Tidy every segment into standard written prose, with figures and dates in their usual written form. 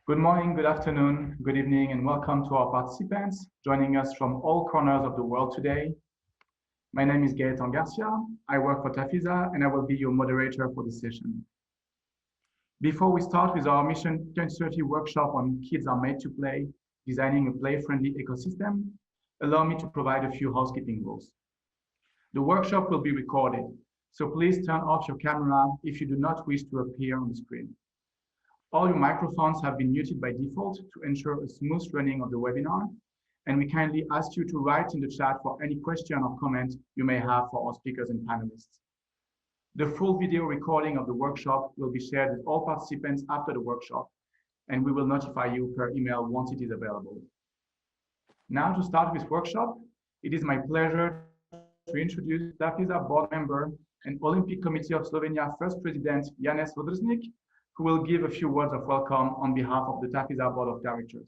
Good morning, good afternoon, good evening, and welcome to our participants joining us from all corners of the world today. My name is Gaëtan Garcia. I work for TAFISA and I will be your moderator for this session. Before we start with our Mission 2030 workshop on Kids Are Made to Play, designing a play-friendly ecosystem, allow me to provide a few housekeeping rules. The workshop will be recorded, so please turn off your camera if you do not wish to appear on the screen. All your microphones have been muted by default to ensure a smooth running of the webinar, and we kindly ask you to write in the chat for any question or comment you may have for our speakers and panelists. The full video recording of the workshop will be shared with all participants after the workshop, and we will notify you per email once it is available. Now to start this workshop, it is my pleasure to introduce TAFISA board member and Olympic Committee of Slovenia First President Janez Sodrznik, who will give a few words of welcome on behalf of the TAFISA Board of Directors.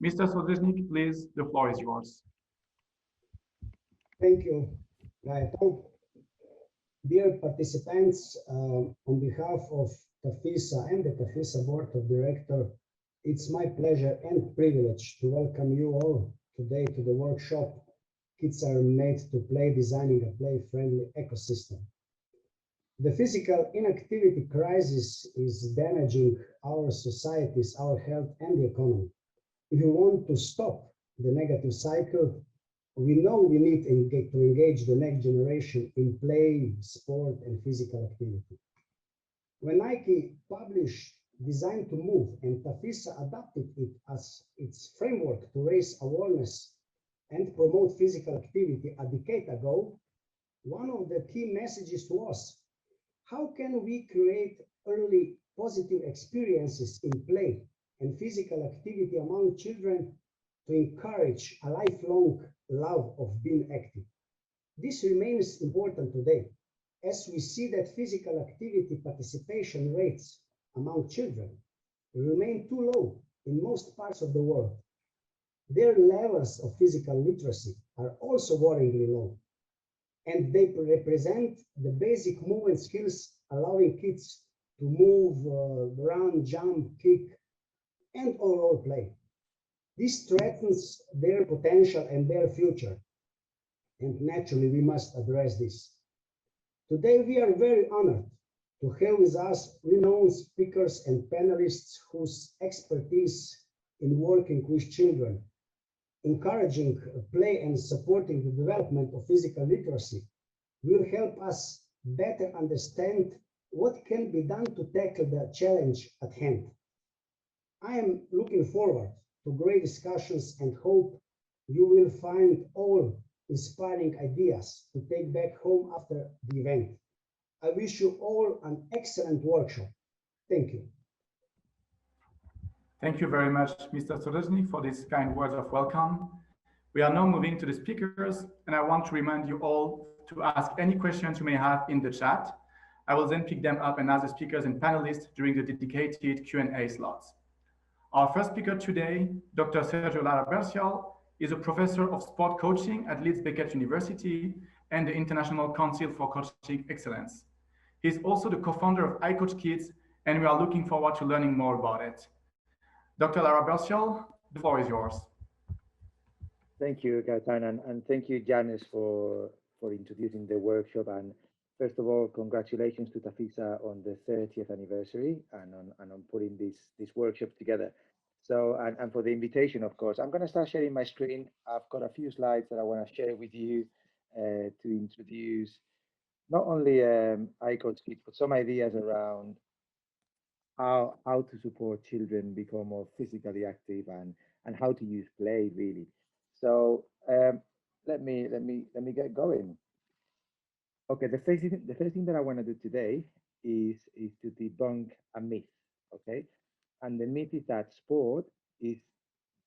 Mr. Sodrznik, please, the floor is yours. Thank you, Gaëtan. Dear participants, on behalf of TAFISA and the TAFISA Board of Directors, it's my pleasure and privilege to welcome you all today to the workshop, Kids Are Made to Play, Designing a Play-Friendly Ecosystem. The physical inactivity crisis is damaging our societies, our health, and the economy. If we want to stop the negative cycle, we know we need to engage the next generation in play, sport, and physical activity. When Nike published Design to Move and TAFISA adopted it as its framework to raise awareness and promote physical activity a decade ago, one of the key messages was, how can we create early positive experiences in play and physical activity among children to encourage a lifelong love of being active? This remains important today, as we see that physical activity participation rates among children remain too low in most parts of the world. Their levels of physical literacy are also worryingly low, and they represent the basic movement skills allowing kids to move, run, jump, kick, and overall play. This threatens their potential and their future, and naturally we must address this. Today we are very honored to have with us renowned speakers and panelists whose expertise in working with children, encouraging play and supporting the development of physical literacy will help us better understand what can be done to tackle the challenge at hand. I am looking forward to great discussions and hope you will find all inspiring ideas to take back home after the event. I wish you all an excellent workshop. Thank you. Thank you very much, Mr. Sodrznik, for these kind words of welcome. We are now moving to the speakers, and I want to remind you all to ask any questions you may have in the chat. I will then pick them up and ask the speakers and panelists during the dedicated Q&A slots. Our first speaker today, Dr. Sergio Lara-Bercial, is a professor of sport coaching at Leeds Beckett University and the International Council for Coaching Excellence. He's also the co-founder of ICOACHKIDS, and we are looking forward to learning more about it. Dr. Lara-Bercial, the floor is yours. Thank you, Gaëtan, and thank you, Janez, for introducing the workshop. And first of all, congratulations to TAFISA on the 30th anniversary and on putting this workshop together. So, and for the invitation, of course. I'm going to start sharing my screen. I've got a few slides that I want to share with you to introduce not only ICOACHKIDS, but some ideas around how to support children become more physically active and how to use play, really. So let me get going. Okay, the first thing that I want to do today is to debunk a myth. Okay, and the myth is that sport is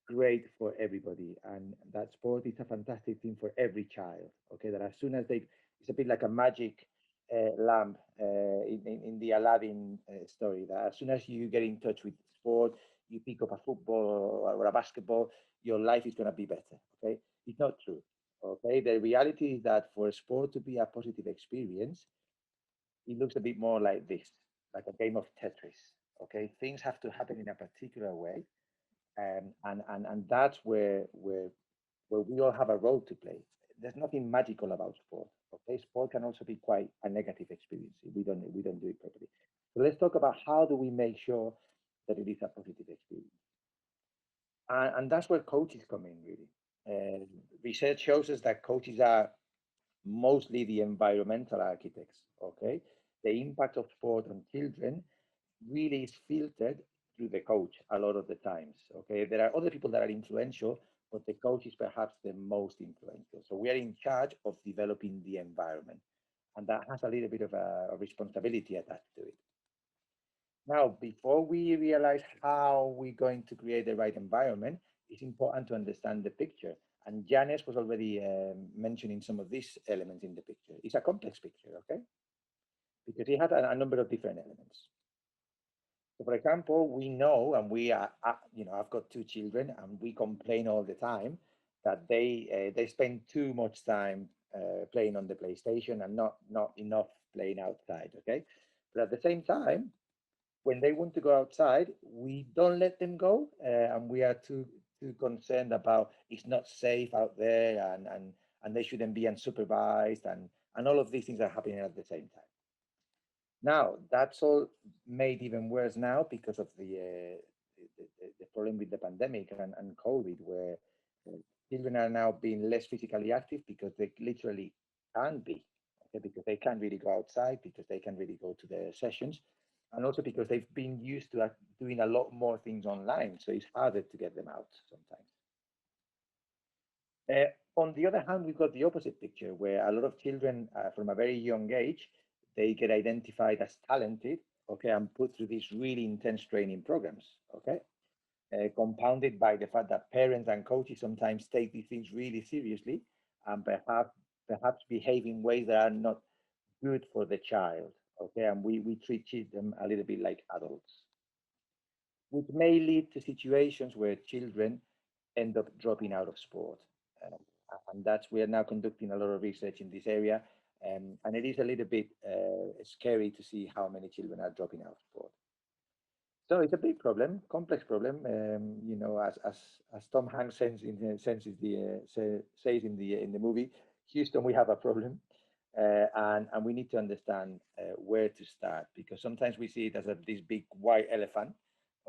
great for everybody, and that sport is a fantastic thing for every child. Okay, that as soon as it's a bit like a magic lamp in the Aladdin story, that as soon as you get in touch with sport, you pick up a football or a basketball, your life is going to be better. Okay, it's not true. Okay, the reality is that for sport to be a positive experience, it looks a bit more like this, like a game of Tetris. Okay, things have to happen in a particular way, and that's where we all have a role to play. There's nothing magical about sport. Okay, sport can also be quite a negative experience if we don't do it properly. So let's talk about how do we make sure that it is a positive experience, and that's where coaches come in really. Research shows us that coaches are mostly the environmental architects. Okay, the impact of sport on children really is filtered through the coach a lot of the times. Okay, there are other people that are influential, but the coach is perhaps the most influential. So we are in charge of developing the environment, and that has a little bit of a responsibility attached to it. Now, before we realize how we're going to create the right environment, it's important to understand the picture. And Janez was already mentioning some of these elements in the picture. It's a complex picture, okay? Because it has a number of different elements. So for example, we know, and we are, I've got two children, and we complain all the time that they spend too much time playing on the PlayStation and not enough playing outside. Okay, but at the same time, when they want to go outside, we don't let them go, and we are too concerned about it's not safe out there, and they shouldn't be unsupervised, and all of these things are happening at the same time. Now, that's all made even worse now because of the problem with the pandemic and COVID, where children are now being less physically active because they literally can't be, okay, because they can't really go outside, because they can't really go to their sessions, and also because they've been used to doing a lot more things online, so it's harder to get them out sometimes. On the other hand, we've got the opposite picture where a lot of children from a very young age, they get identified as talented, okay, and put through these really intense training programs, okay, compounded by the fact that parents and coaches sometimes take these things really seriously and perhaps behave in ways that are not good for the child, okay, and we treat them a little bit like adults, which may lead to situations where children end up dropping out of sport. And that's, we are now conducting a lot of research in this area, and it is a little bit scary to see how many children are dropping out of sport. So it's a big problem, complex problem. As Tom Hanks says says in the movie, Houston, we have a problem, and we need to understand where to start, because sometimes we see it as this big white elephant,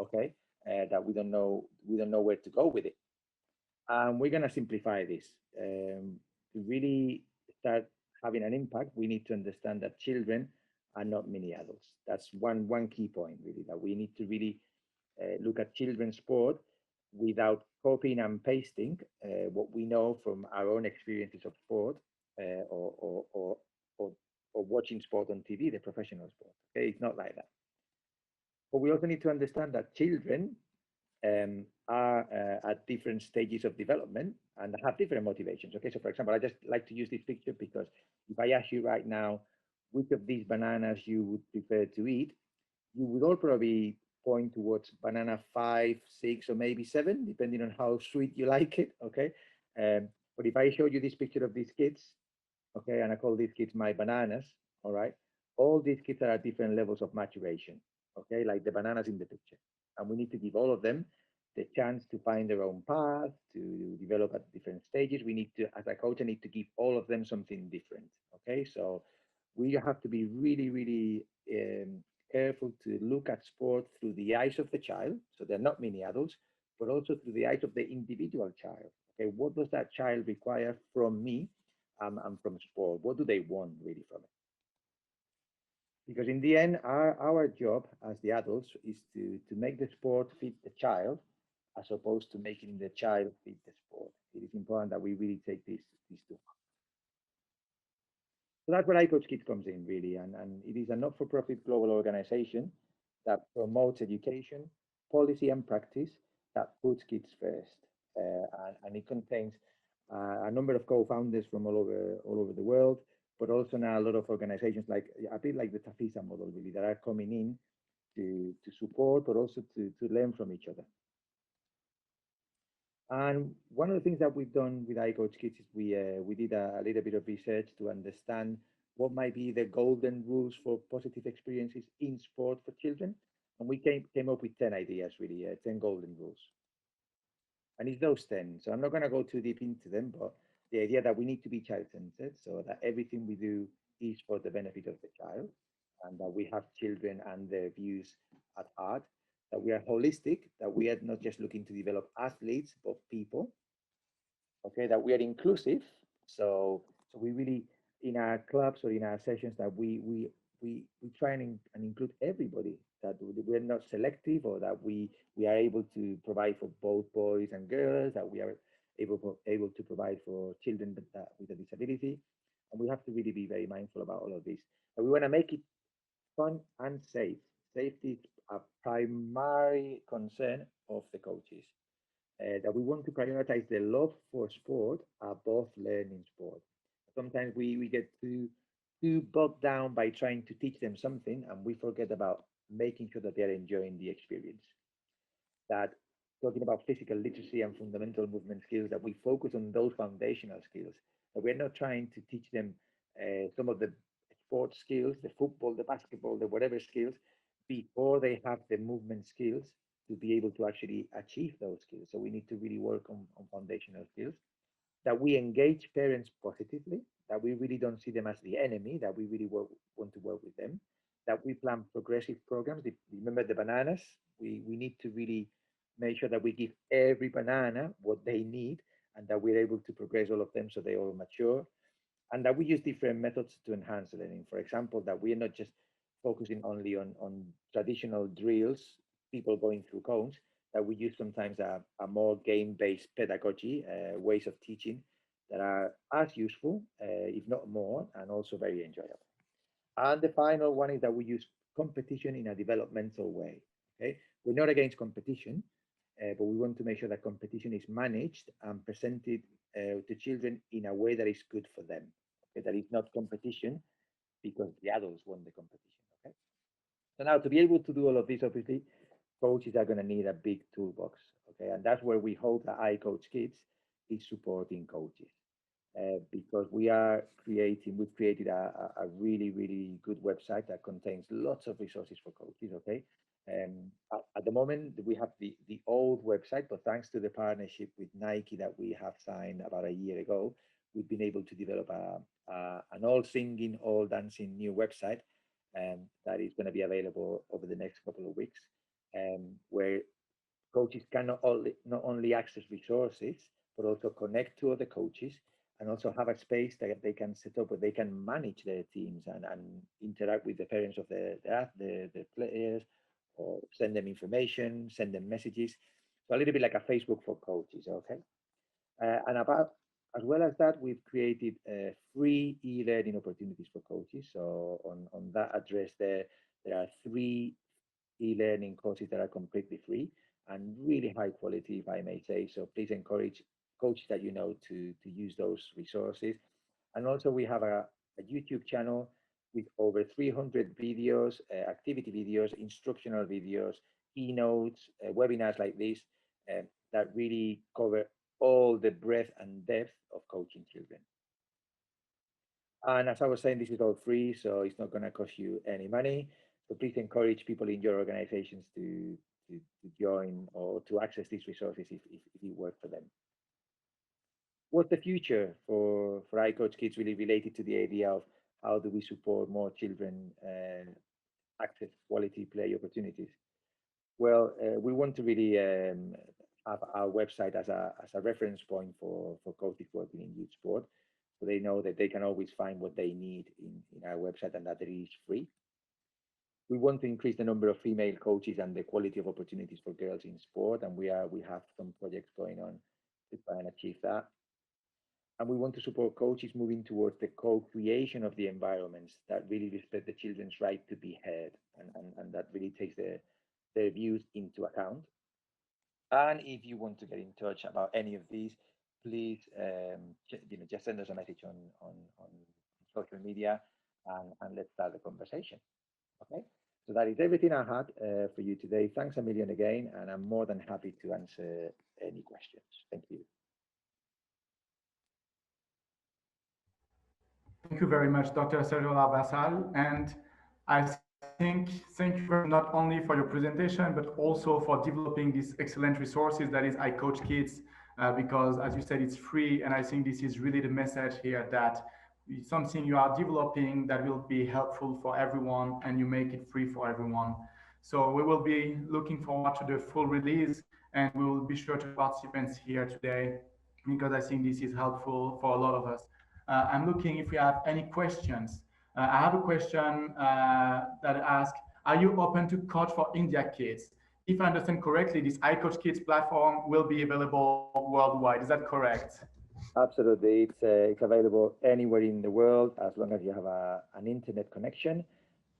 okay, that we don't know where to go with it. We're going to simplify this. To really start having an impact, we need to understand that children are not mini adults. That's one key point, really, that we need to really look at children's sport without copying and pasting what we know from our own experiences of sport, or watching sport on TV, the professional sport. Okay, it's not like that. But we also need to understand that children are at different stages of development and have different motivations. Okay, so for example, I just like to use this picture because if I ask you right now which of these bananas you would prefer to eat, you would all probably point towards banana 5, 6, or maybe 7, depending on how sweet you like it. Okay, but if I show you this picture of these kids, okay, and I call these kids my bananas, all right, all these kids are at different levels of maturation, okay, like the bananas in the picture. And we need to give all of them the chance to find their own path, to develop at different stages. We need to, as a coach, I need to give all of them something different, okay? So we have to be really, really careful to look at sport through the eyes of the child, so they're not mini adults, but also through the eyes of the individual child. Okay, what does that child require from me and from sport? What do they want really from it? Because in the end, our job as the adults is to make the sport fit the child, as opposed to making the child fit the sport. It is important that we really take these two. So that's where ICOACHKIDS comes in, really, and it is a not-for-profit global organization that promotes education, policy, and practice that puts kids first. And it contains a number of co-founders from all over the world, but also now a lot of organizations, like a bit like the TAFISA model, really, that are coming in to support, but also to learn from each other. And one of the things that we've done with ICOACHKIDS is we did a little bit of research to understand what might be the golden rules for positive experiences in sport for children. And we came up with 10 ideas, really, 10 golden rules. And it's those 10. So I'm not going to go too deep into them, but the idea that we need to be child-centered, so that everything we do is for the benefit of the child, and that we have children and their views at heart, that we are holistic, that we are not just looking to develop athletes, but people, okay, that we are inclusive. So we really, in our clubs or in our sessions, that we try and include everybody, that we're not selective, or that we are able to provide for both boys and girls, that we are able to provide for children with a disability. And we have to really be very mindful about all of this. And we want to make it fun and safe. Safety is a primary concern of the coaches. That we want to prioritize the love for sport above learning sport. Sometimes we get too bogged down by trying to teach them something, and we forget about making sure that they're enjoying the experience. That talking about physical literacy and fundamental movement skills, that we focus on those foundational skills. That we're not trying to teach them some of the sports skills, the football, the basketball, the whatever skills, before they have the movement skills to be able to actually achieve those skills. So we need to really work on foundational skills. That we engage parents positively, that we really don't see them as the enemy, that we really want to work with them, that we plan progressive programs. Remember the bananas? We need to really make sure that we give every banana what they need, and that we're able to progress all of them so they all mature, and that we use different methods to enhance learning. For example, that we are not just focusing only on traditional drills, people going through cones, that we use sometimes a more game-based pedagogy, ways of teaching that are as useful, if not more, and also very enjoyable. And the final one is that we use competition in a developmental way. Okay, we're not against competition, but we want to make sure that competition is managed and presented to children in a way that is good for them. Okay, that is not competition because the adults won the competition. Okay, so now to be able to do all of this, obviously, coaches are going to need a big toolbox. Okay, and that's where we hope that ICOACHKIDS is supporting coaches. Because we've created a really, really good website that contains lots of resources for coaches, okay? At the moment, we have the old website, but thanks to the partnership with Nike that we have signed about a year ago, we've been able to develop an all singing, all dancing new website that is going to be available over the next couple of weeks, where coaches can not only access resources, but also connect to other coaches, and also have a space that they can set up where they can manage their teams and interact with the parents of the players, or send them information, send them messages. So a little bit like a Facebook for coaches, okay? And as well as that, we've created free e-learning opportunities for coaches. So on that address there are 3 e-learning courses that are completely free and really high quality, if I may say. So please encourage coaches that you know to use those resources. And also we have a YouTube channel with over 300 videos, activity videos, instructional videos, keynotes, webinars like this that really cover all the breadth and depth of coaching children. And as I was saying, this is all free, so it's not going to cost you any money. So please encourage people in your organizations to join or to access these resources if it works for them. What's the future for ICOACHKIDS, really related to the idea of how do we support more children access quality play opportunities? Well, we want to really have our website as a reference point for coaches working in youth sport, so they know that they can always find what they need in our website, and that it is free. We want to increase the number of female coaches and the quality of opportunities for girls in sport, and we have some projects going on to try and achieve that. And we want to support coaches moving towards the co-creation of the environments that really respect the children's right to be heard, and that really takes their views into account. And if you want to get in touch about any of these, please just send us a message on social media, and let's start the conversation. Okay, so that is everything I had for you today. Thanks a million again, and I'm more than happy to answer any questions. Thank you. Thank you very much, Dr. Sergio Lara-Bercial. And I think thank you not only for your presentation, but also for developing these excellent resources that is iCoachKids, because as you said, it's free. And I think this is really the message here, that something you are developing that will be helpful for everyone and you make it free for everyone. So we will be looking forward to the full release, and we will be sure to participants here today, because I think this is helpful for a lot of us. I'm looking if we have any questions. I have a question that asks, are you open to coach for India kids? If I understand correctly, this iCoachKids platform will be available worldwide. Is that correct? Absolutely, it's available anywhere in the world as long as you have an internet connection.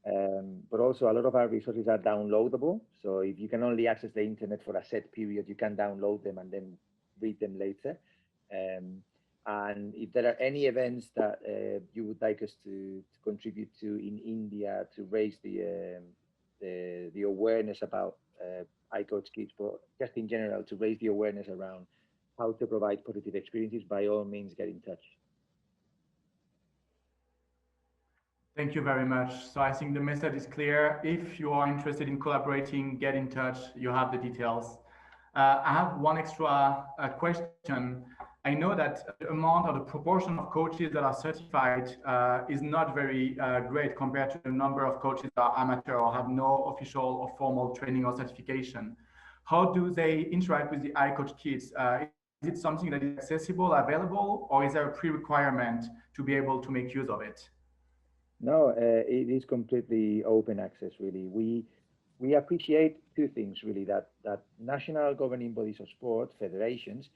But also a lot of our resources are downloadable. So if you can only access the internet for a set period, you can download them and then read them later. And if there are any events that you would like us to contribute to in India to raise the awareness about iCoachKids, but just in general to raise the awareness around how to provide positive experiences, by all means get in touch. Thank you very much. So I think the message is clear. If you are interested in collaborating, get in touch. You have the details. I have one extra question. I know that the amount or the proportion of coaches that are certified is not very great compared to the number of coaches that are amateur or have no official or formal training or certification. How do they interact with the iCoachKids? Is it something that is accessible, available, or is there a pre-requirement to be able to make use of it? No, it is completely open access, really. We appreciate two things, really, that national governing bodies of sport, federations,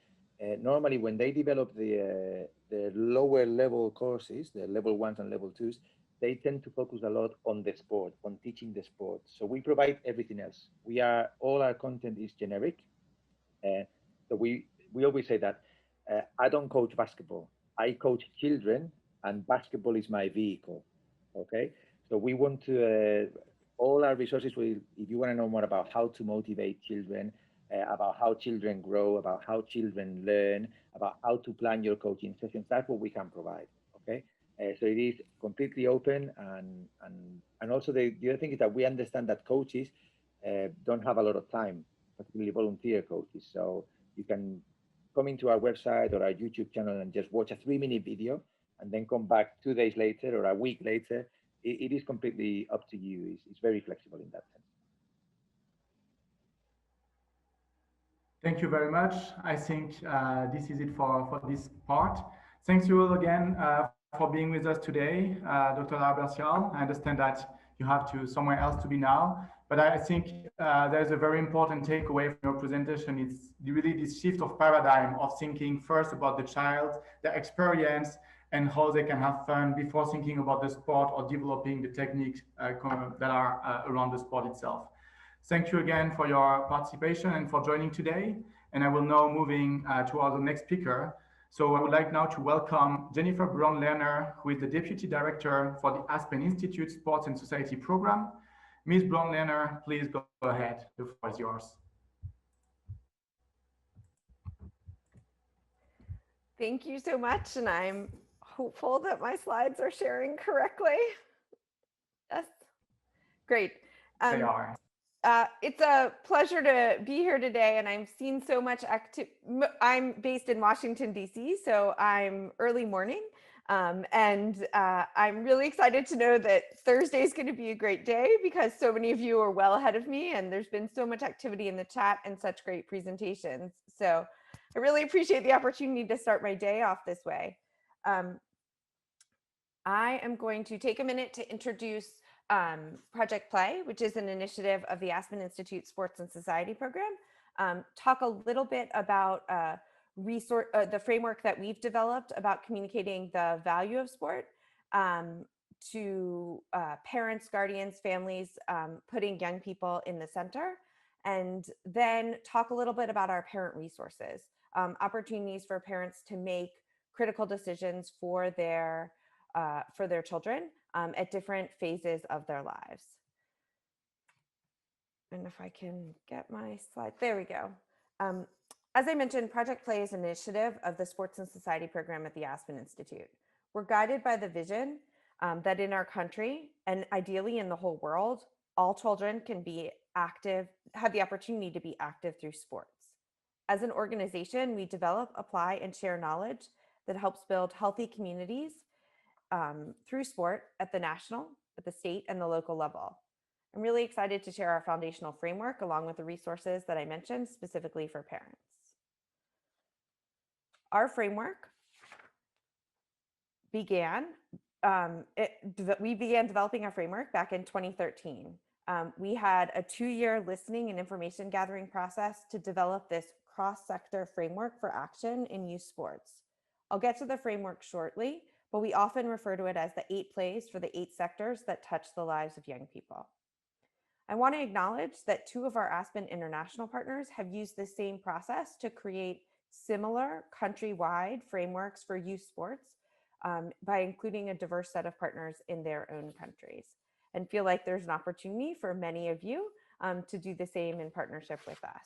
normally when they develop the lower level courses, the level ones and level twos, they tend to focus a lot on the sport, on teaching the sport. So we provide everything else. All our content is generic. So we always say that I don't coach basketball. I coach children, and basketball is my vehicle. Okay, so we want to all our resources will, if you want to know more about how to motivate children, about how children grow, about how children learn, about how to plan your coaching sessions, that's what we can provide. Okay, so it is completely open, and also the other thing is that we understand that coaches don't have a lot of time, particularly volunteer coaches. So you can come into our website or our YouTube channel and just watch a 3-minute video and then come back 2 days later or a week later. It is completely up to you. It's very flexible in that sense. Thank you very much. I think this is it for this part. Thanks you all again for being with us today, Dr. Lara-Bercial. I understand that you have to somewhere else to be now, but I think there's a very important takeaway from your presentation. It's really this shift of paradigm of thinking first about the child, their experience, and how they can have fun before thinking about the sport or developing the techniques that are around the sport itself. Thank you again for your participation and for joining today. And I will now moving to our next speaker. So I would like now to welcome Jennifer Brown-Lerner, who is the Deputy Director for the ASPEN Institute Sports and Society Program. Ms. Brown-Lerner, please go ahead. The floor is yours. Thank you so much. And I'm hopeful that my slides are sharing correctly. Yes, great. They are. It's a pleasure to be here today, and I'm seeing so much I'm based in Washington, D.C., so I'm early morning, and I'm really excited to know that Thursday is going to be a great day because so many of you are well ahead of me, and there's been so much activity in the chat and such great presentations. So I really appreciate the opportunity to start my day off this way. I am going to take a minute to introduce Project Play, which is an initiative of the ASPEN Institute Sports and Society Program, talk a little bit about the framework that we've developed about communicating the value of sport to parents, guardians, families, putting young people in the center, and then talk a little bit about our parent resources, opportunities for parents to make critical decisions for their children at different phases of their lives. And if I can get my slide, there we go. As I mentioned, Project Play is an initiative of the Sports and Society Program at the ASPEN Institute. We're guided by the vision that in our country, and ideally in the whole world, all children can be active, have the opportunity to be active through sports. As an organization, we develop, apply, and share knowledge that helps build healthy communities through sport at the national, at the state, and the local level. I'm really excited to share our foundational framework along with the resources that I mentioned specifically for parents. Our framework began, we began developing our framework back in 2013. We had a 2-year listening and information gathering process to develop this cross-sector framework for action in youth sports. I'll get to the framework shortly, but we often refer to it as the 8 plays for the 8 sectors that touch the lives of young people. I want to acknowledge that 2 of our ASPEN international partners have used the same process to create similar countrywide frameworks for youth sports by including a diverse set of partners in their own countries, and feel like there's an opportunity for many of you to do the same in partnership with us.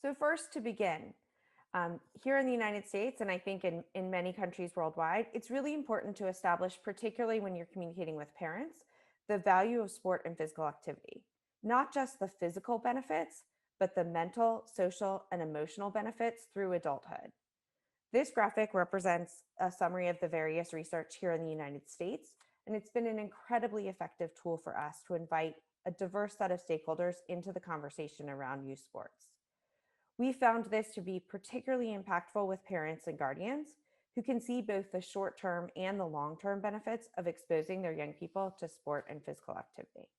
So first, to begin, here in the United States, and I think in many countries worldwide, it's really important to establish, particularly when you're communicating with parents, the value of sport and physical activity, not just the physical benefits, but the mental, social, and emotional benefits through adulthood. This graphic represents a summary of the various research here in the United States, and it's been an incredibly effective tool for us to invite a diverse set of stakeholders into the conversation around youth sports. We found this to be particularly impactful with parents and guardians who can see both the short-term and the long-term benefits of exposing their young people to sport and physical activity.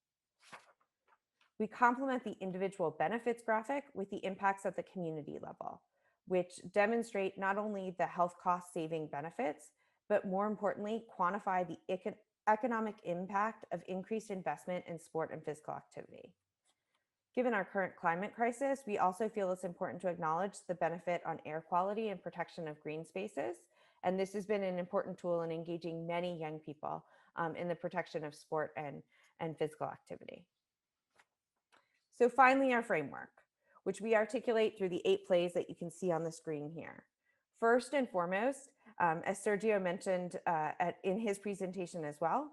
We complement the individual benefits graphic with the impacts at the community level, which demonstrate not only the health cost saving benefits, but more importantly, quantify the economic impact of increased investment in sport and physical activity. Given our current climate crisis, we also feel it's important to acknowledge the benefit on air quality and protection of green spaces. And this has been an important tool in engaging many young people in the protection of sport and physical activity. So finally, our framework, which we articulate through the 8 plays that you can see on the screen here. First and foremost, as Sergio mentioned in his presentation as well,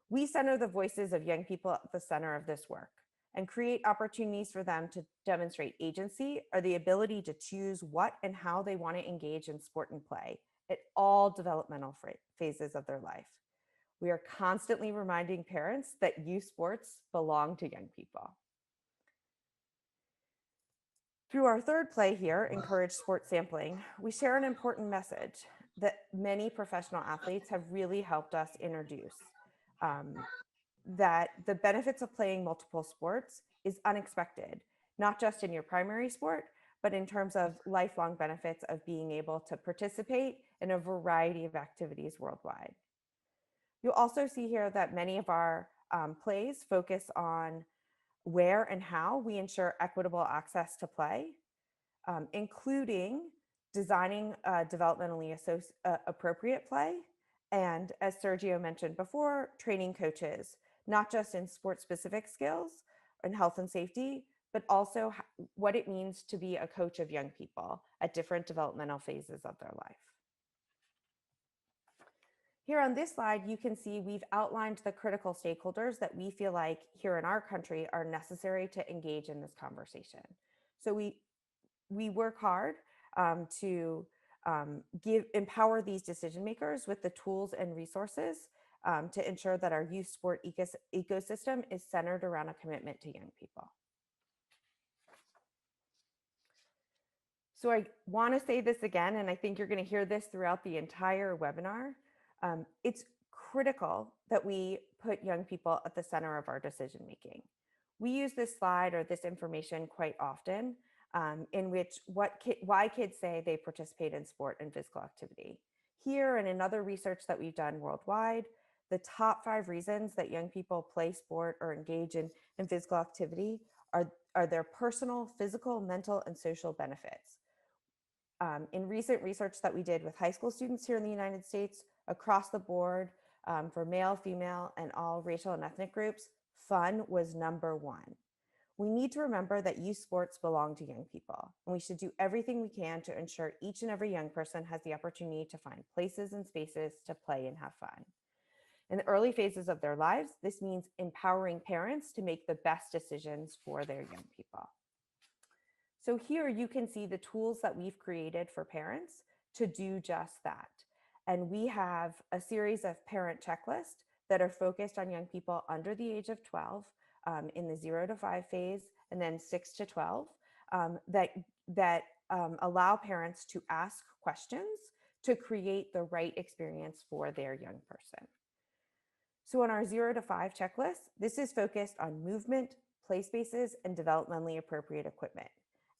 we center the voices of young people at the center of this work and create opportunities for them to demonstrate agency or the ability to choose what and how they want to engage in sport and play at all developmental phases of their life. We are constantly reminding parents that youth sports belong to young people. Through our 3rd play here, Encourage Sport Sampling, we share an important message that many professional athletes have really helped us introduce, that the benefits of playing multiple sports is unexpected, not just in your primary sport, but in terms of lifelong benefits of being able to participate in a variety of activities worldwide. You'll also see here that many of our plays focus on where and how we ensure equitable access to play, including designing developmentally appropriate play, and as Sergio mentioned before, training coaches, not just in sport-specific skills and health and safety, but also what it means to be a coach of young people at different developmental phases of their life. Here on this slide, you can see we've outlined the critical stakeholders that we feel like here in our country are necessary to engage in this conversation. So we work hard to empower these decision makers with the tools and resources to ensure that our youth sport ecosystem is centered around a commitment to young people. So I want to say this again, and I think you're going to hear this throughout the entire webinar. It's critical that we put young people at the center of our decision making. We use this slide or this information quite often in which why kids say they participate in sport and physical activity. Here and in other research that we've done worldwide, the top 5 reasons that young people play sport or engage in physical activity are their personal, physical, mental, and social benefits. In recent research that we did with high school students here in the United States, across the board for male, female, and all racial and ethnic groups, fun was #1. we need to remember that youth sports belong to young people, and we should do everything we can to ensure each and every young person has the opportunity to find places and spaces to play and have fun. In the early phases of their lives, this means empowering parents to make the best decisions for their young people. So here you can see the tools that we've created for parents to do just that. And we have a series of parent checklists that are focused on young people under the age of 12 in the 0 to 5 phase, and then 6 to 12 that allow parents to ask questions to create the right experience for their young person. So on our 0 to 5 checklist, this is focused on movement, play spaces, and developmentally appropriate equipment.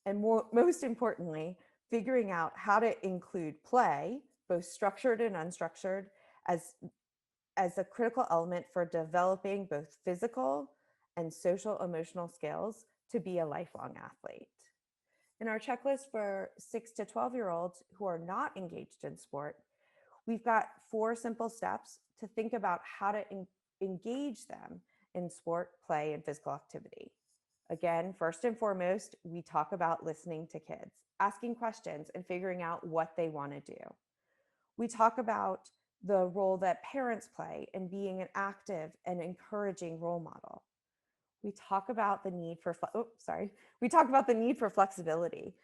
And most importantly, figuring out how to include play, both structured and unstructured, as a critical element for developing both physical and social emotional skills to be a lifelong athlete. In our checklist for 6 to 12-year-olds who are not engaged in sport, we've got 4 simple steps to think about how to engage them in sport, play, and physical activity. Again, first and foremost, we talk about listening to kids, asking questions and figuring out what they want to do. We talk about the role that parents play in being an active and encouraging role model. We talk about the need for flexibility,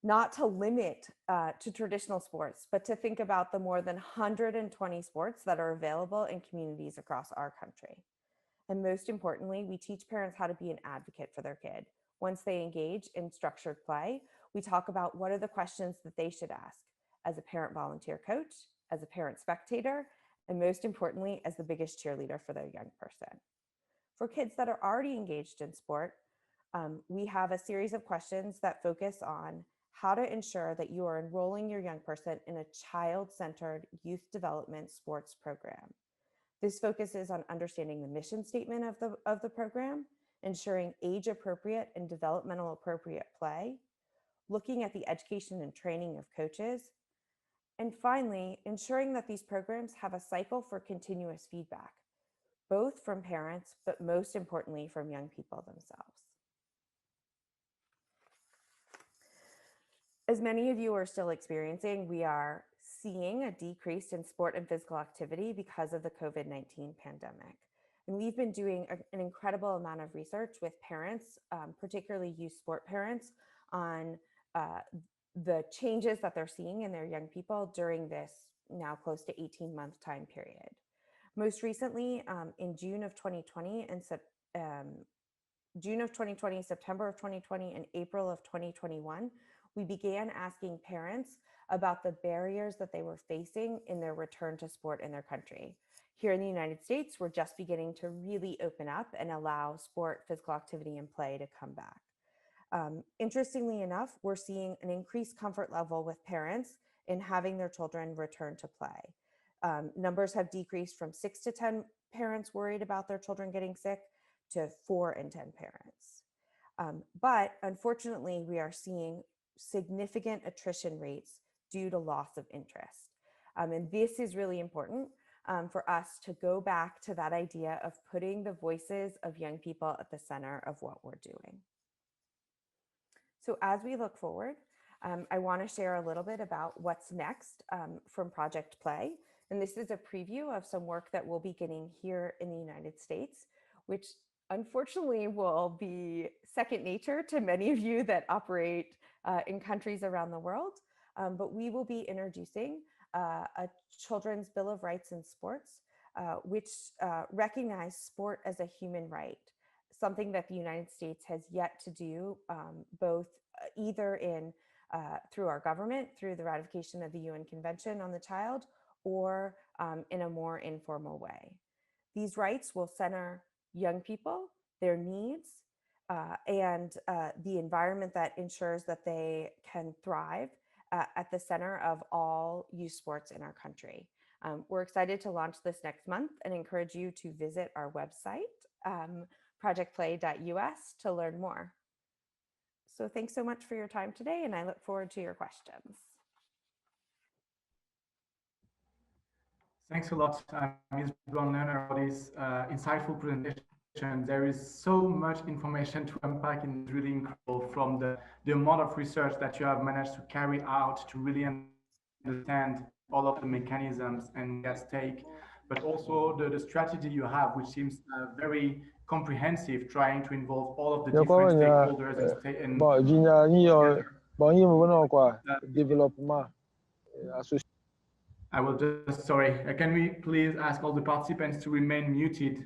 not to limit to traditional sports, but to think about the more than 120 sports that are available in communities across our country. And most importantly, we teach parents how to be an advocate for their kid. Once they engage in structured play, we talk about what are the questions that they should ask as a parent volunteer coach, as a parent spectator, and most importantly, as the biggest cheerleader for their young person. For kids that are already engaged in sport, we have a series of questions that focus on how to ensure that you are enrolling your young person in a child-centered youth development sports program. This focuses on understanding the mission statement of the program, ensuring age-appropriate and developmental appropriate play, looking at the education and training of coaches, and finally, ensuring that these programs have a cycle for continuous feedback, both from parents, but most importantly from young people themselves. As many of you are still experiencing, we are seeing a decrease in sport and physical activity because of the COVID-19 pandemic. And we've been doing an incredible amount of research with parents, particularly youth sport parents, on the changes that they're seeing in their young people during this now close to 18-month time period. Most recently, in June of 2020 and September of 2020, and April of 2021, we began asking parents about the barriers that they were facing in their return to sport in their country. Here in the United States, we're just beginning to really open up and allow sport, physical activity, and play to come back. Interestingly enough, we're seeing an increased comfort level with parents in having their children return to play. Numbers have decreased from 6 to 10 parents worried about their children getting sick to 4 in 10 parents. But unfortunately, we are seeing significant attrition rates due to loss of interest. And this is really important for us to go back to that idea of putting the voices of young people at the center of what we're doing. So as we look forward, I want to share a little bit about what's next from Project Play. And this is a preview of some work that we'll be getting here in the United States, which unfortunately will be second nature to many of you that operate in countries around the world. But we will be introducing a Children's Bill of Rights in Sports, which recognize sport as a human right, something that the United States has yet to do, both either in through our government, through the ratification of the UN Convention on the Child, or in a more informal way. These rights will center young people, their needs, and the environment that ensures that they can thrive at the center of all youth sports in our country. We're excited to launch this next month and encourage you to visit our website, projectplay.us, to learn more. So thanks so much for your time today, and I look forward to your questions. Thanks a lot, Ms. Brown-Lerner, for this insightful presentation. There is so much information to unpack, and it's really incredible from the amount of research that you have managed to carry out to really understand all of the mechanisms and at stake, but also the strategy you have, which seems very comprehensive, trying to involve all of the different stakeholders and développement I will just, sorry, can we please ask all the participants to remain muted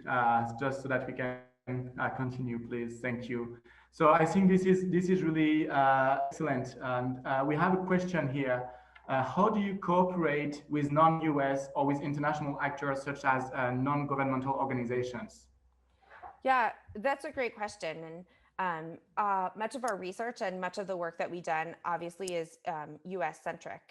just so that we can continue, please? Thank you. So I think this is really excellent. And we have a question here. How do you cooperate with non-US or with international actors such as non-governmental organizations? Yeah, that's a great question. And much of our research and much of the work that we've done obviously is US centric,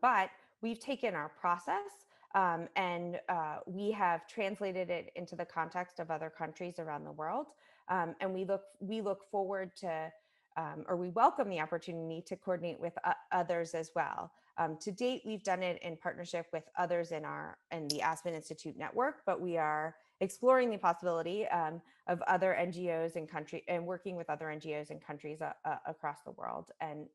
but we've taken our process and we have translated it into the context of other countries around the world. And we look forward to, or we welcome the opportunity to coordinate with others as well. To date, we've done it in partnership with others in the ASPEN Institute network, but we are exploring the possibility of other NGOs and working with other NGOs and countries across the world, and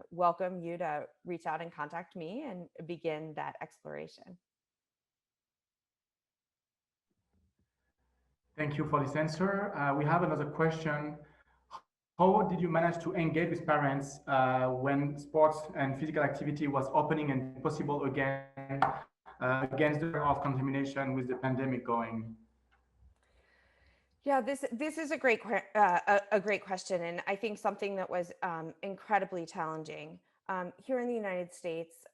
welcome you to reach out and contact me and begin that exploration. Thank you for this answer. We have another question. How did you manage to engage with parents when sports and physical activity was opening and possible again against the fear of contamination with the pandemic going? Yeah, this is a great question, and I think something that was incredibly challenging here in the United States,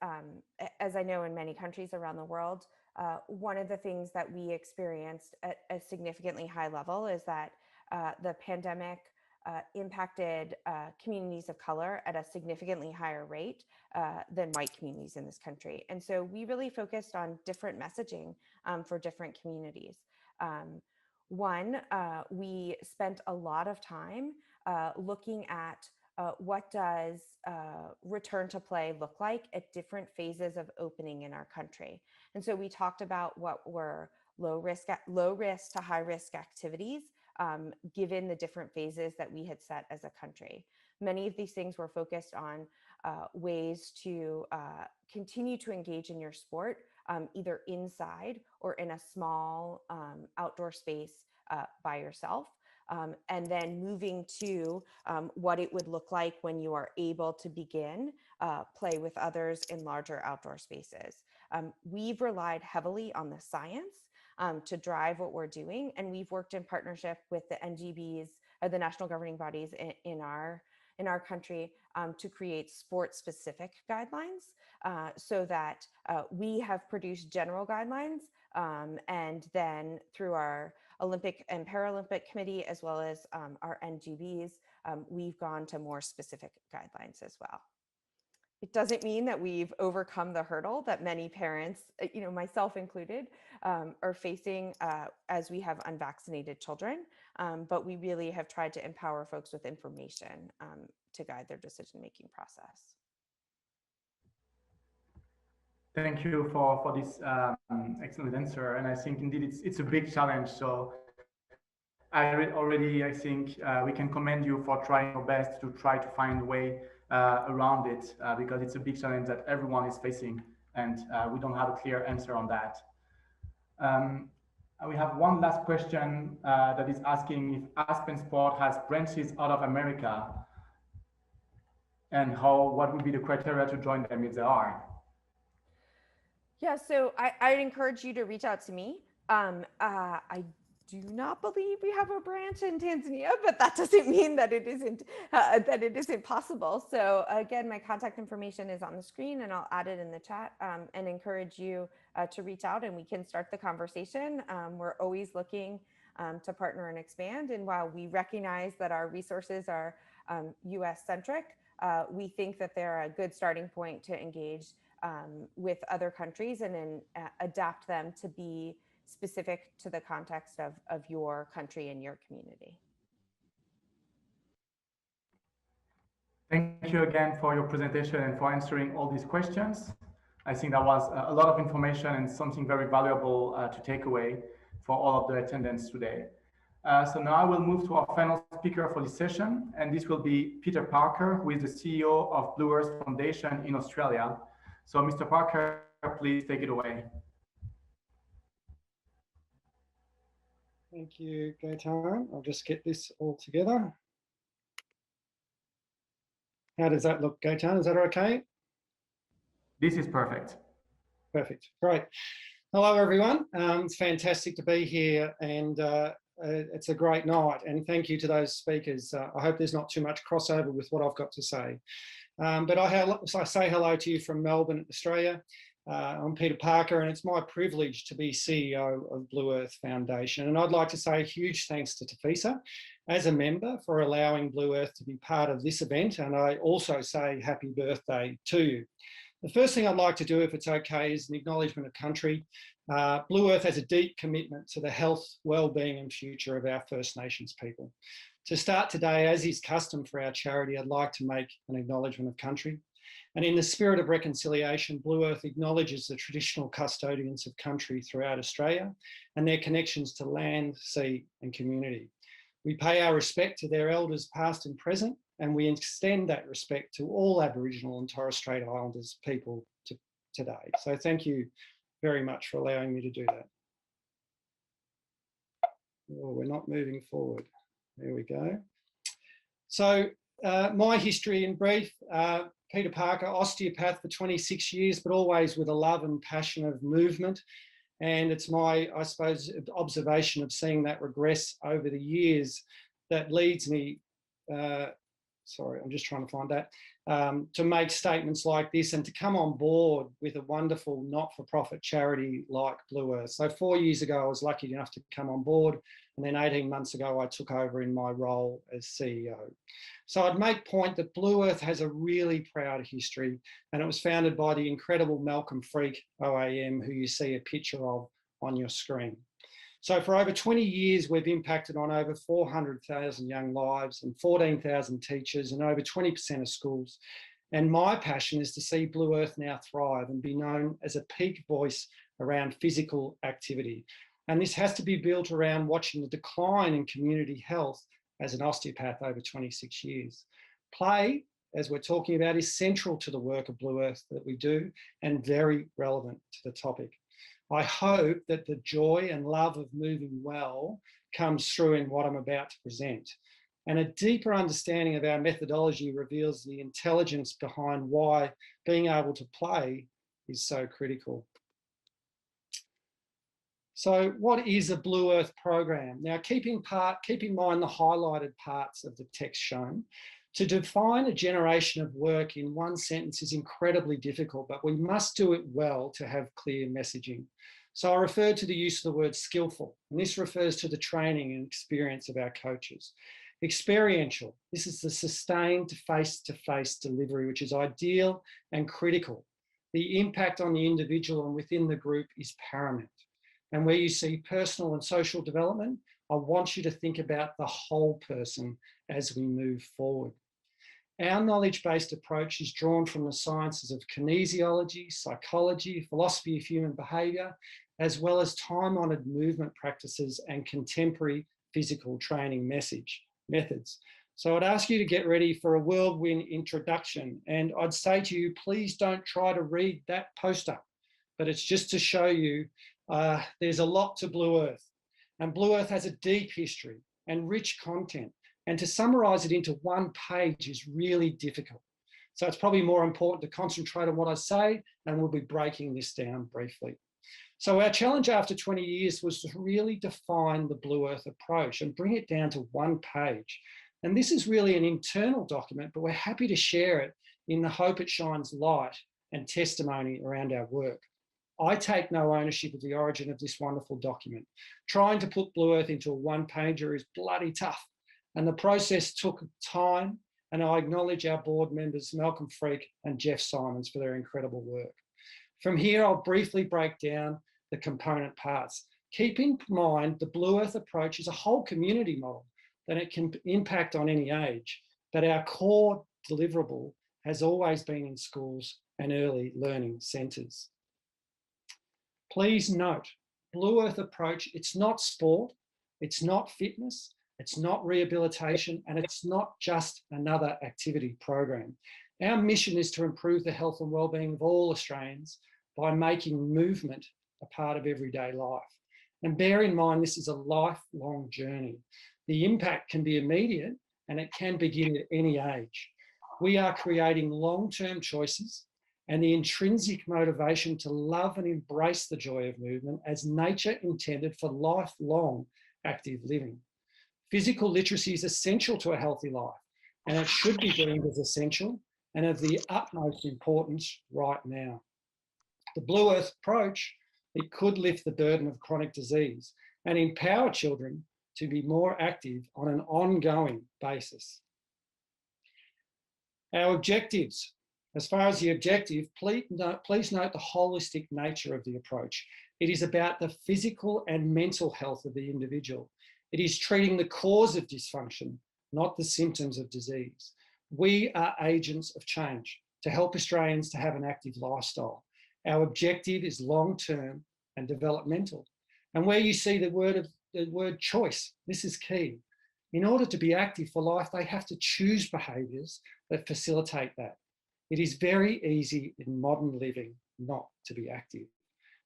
as I know in many countries around the world. One of the things that we experienced at a significantly high level is that the pandemic impacted communities of color at a significantly higher rate than white communities in this country, and so we really focused on different messaging for different communities. One, we spent a lot of time looking at what does return to play look like at different phases of opening in our country. And so we talked about what were low risk to high risk activities given the different phases that we had set as a country. Many of these things were focused on ways to continue to engage in your sport, either inside or in a small outdoor space by yourself. And then moving to what it would look like when you are able to begin play with others in larger outdoor spaces. We've relied heavily on the science to drive what we're doing, and we've worked in partnership with the NGBs, the national governing bodies in our country, to create sport-specific guidelines so that we have produced general guidelines, and then through our Olympic and Paralympic Committee, as well as our NGBs, we've gone to more specific guidelines as well. It doesn't mean that we've overcome the hurdle that many parents, myself included, are facing as we have unvaccinated children, but we really have tried to empower folks with information to guide their decision-making process. Thank you for this excellent answer. And I think indeed it's a big challenge. So I think we can commend you for trying your best to try to find a way around it because it's a big challenge that everyone is facing, and we don't have a clear answer on that. We have one last question that is asking if Aspen Sport has branches out of America, and what would be the criteria to join them if there are? Yeah, so I'd encourage you to reach out to me. I do not believe we have a branch in Tanzania, but that doesn't mean that it isn't possible. So again, my contact information is on the screen, and I'll add it in the chat, and encourage you to reach out, and we can start the conversation. We're always looking to partner and expand. And while we recognize that our resources are US centric, we think that they're a good starting point to engage with other countries and then adapt them to be specific to the context of your country and your community. Thank you again for your presentation and for answering all these questions. I think that was a lot of information and something very valuable to take away for all of the attendants today. So now I will move to our final speaker for this session, and this will be Peter Parker, who is the CEO of Bluearth Foundation in Australia. So Mr. Parker, please take it away. Thank you, Gaëtan. I'll just get this all together. How does that look, Gaëtan? Is that okay? This is perfect. Perfect. Great. Hello, everyone. It's fantastic to be here, and it's a great night. And thank you to those speakers. I hope there's not too much crossover with what I've got to say. But I say hello to you from Melbourne, Australia. I'm Peter Parker, and it's my privilege to be CEO of Bluearth Foundation. And I'd like to say a huge thanks to TAFISA as a member for allowing Bluearth to be part of this event. And I also say happy birthday to you. The first thing I'd like to do, if it's okay, is an acknowledgement of country. Bluearth has a deep commitment to the health, well-being and future of our First Nations people. To start today, as is custom for our charity, I'd like to make an acknowledgement of country. And in the spirit of reconciliation, Bluearth acknowledges the traditional custodians of country throughout Australia and their connections to land, sea and community. We pay our respect to their elders past and present, and we extend that respect to all Aboriginal and Torres Strait Islanders people today. So thank you very much for allowing me to do that. Oh, we're not moving forward. There we go. So my history in brief, Peter Parker, osteopath for 26 years, but always with a love and passion of movement. And it's my, I suppose, observation of seeing that regress over the years that leads me, sorry, I'm just trying to find that, to make statements like this and to come on board with a wonderful not-for-profit charity like Bluearth. So 4 years ago, I was lucky enough to come on board, and then 18 months ago, I took over in my role as CEO. So I'd make point that Bluearth has a really proud history, and it was founded by the incredible Malcolm Freak, OAM, who you see a picture of on your screen. So for over 20 years, we've impacted on over 400,000 young lives and 14,000 teachers and over 20% of schools. And my passion is to see Bluearth now thrive and be known as a peak voice around physical activity. And this has to be built around watching the decline in community health as an osteopath over 26 years. Play, as we're talking about, is central to the work of Bluearth that we do and very relevant to the topic. I hope that the joy and love of moving well comes through in what I'm about to present. And a deeper understanding of our methodology reveals the intelligence behind why being able to play is so critical. So what is a Bluearth program? Now, keep in mind the highlighted parts of the text shown. To define a generation of work in one sentence is incredibly difficult, but we must do it well to have clear messaging. So I referred to the use of the word skillful, and this refers to the training and experience of our coaches. Experiential, this is the sustained face-to-face delivery, which is ideal and critical. The impact on the individual and within the group is paramount. And where you see personal and social development, I want you to think about the whole person as we move forward. Our knowledge-based approach is drawn from the sciences of kinesiology, psychology, philosophy of human behaviour, as well as time-honoured movement practices and contemporary physical training methods. So I'd ask you to get ready for a whirlwind introduction, and I'd say to you, please don't try to read that poster, but it's just to show you there's a lot to Bluearth, and Bluearth has a deep history and rich content, and to summarise it into one page is really difficult. So it's probably more important to concentrate on what I say, and we'll be breaking this down briefly. So our challenge after 20 years was to really define the Bluearth approach and bring it down to one page. And this is really an internal document, but we're happy to share it in the hope it shines light and testimony around our work. I take no ownership of the origin of this wonderful document. Trying to put Bluearth into a one-pager is bloody tough, and the process took time, and I acknowledge our board members, Malcolm Freak and Jeff Simons, for their incredible work. From here, I'll briefly break down the component parts. Keep in mind the Bluearth approach is a whole community model that it can impact on any age, but our core deliverable has always been in schools and early learning centres. Please note, Bluearth approach, it's not sport, It's not fitness, it's not rehabilitation, and it's not just another activity program. Our mission is to improve the health and wellbeing of all Australians by making movement a part of everyday life. And bear in mind, this is a lifelong journey. The impact can be immediate and it can begin at any age. We are creating long-term choices and the intrinsic motivation to love and embrace the joy of movement as nature intended for lifelong active living. Physical literacy is essential to a healthy life, and it should be deemed as essential and of the utmost importance right now. The Bluearth approach, it could lift the burden of chronic disease and empower children to be more active on an ongoing basis. Our objectives. As far as the objective, please note the holistic nature of the approach. It is about the physical and mental health of the individual. It is treating the cause of dysfunction, not the symptoms of disease. We are agents of change to help Australians to have an active lifestyle. Our objective is long-term and developmental. And where you see the word choice, this is key. In order to be active for life, they have to choose behaviours that facilitate that. It is very easy in modern living not to be active.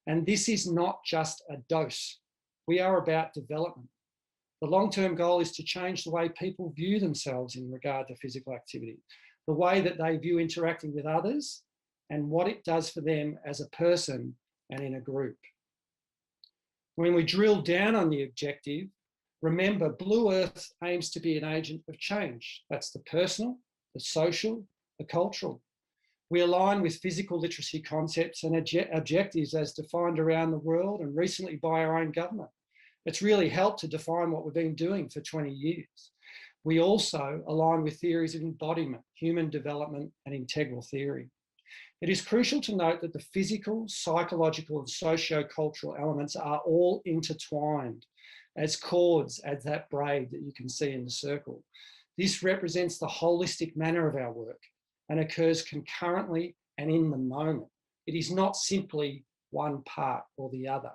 And this is not just a dose. We are about development. The long-term goal is to change the way people view themselves in regard to physical activity, the way that they view interacting with others and what it does for them as a person and in a group. When we drill down on the objective, remember Bluearth aims to be an agent of change. That's the personal, the social, the cultural. We align with physical literacy concepts and objectives as defined around the world and recently by our own government. It's really helped to define what we've been doing for 20 years. We also align with theories of embodiment, human development, and integral theory. It is crucial to note that the physical, psychological, and socio-cultural elements are all intertwined as cords, as that braid that you can see in the circle. This represents the holistic manner of our work and occurs concurrently and in the moment. It is not simply one part or the other.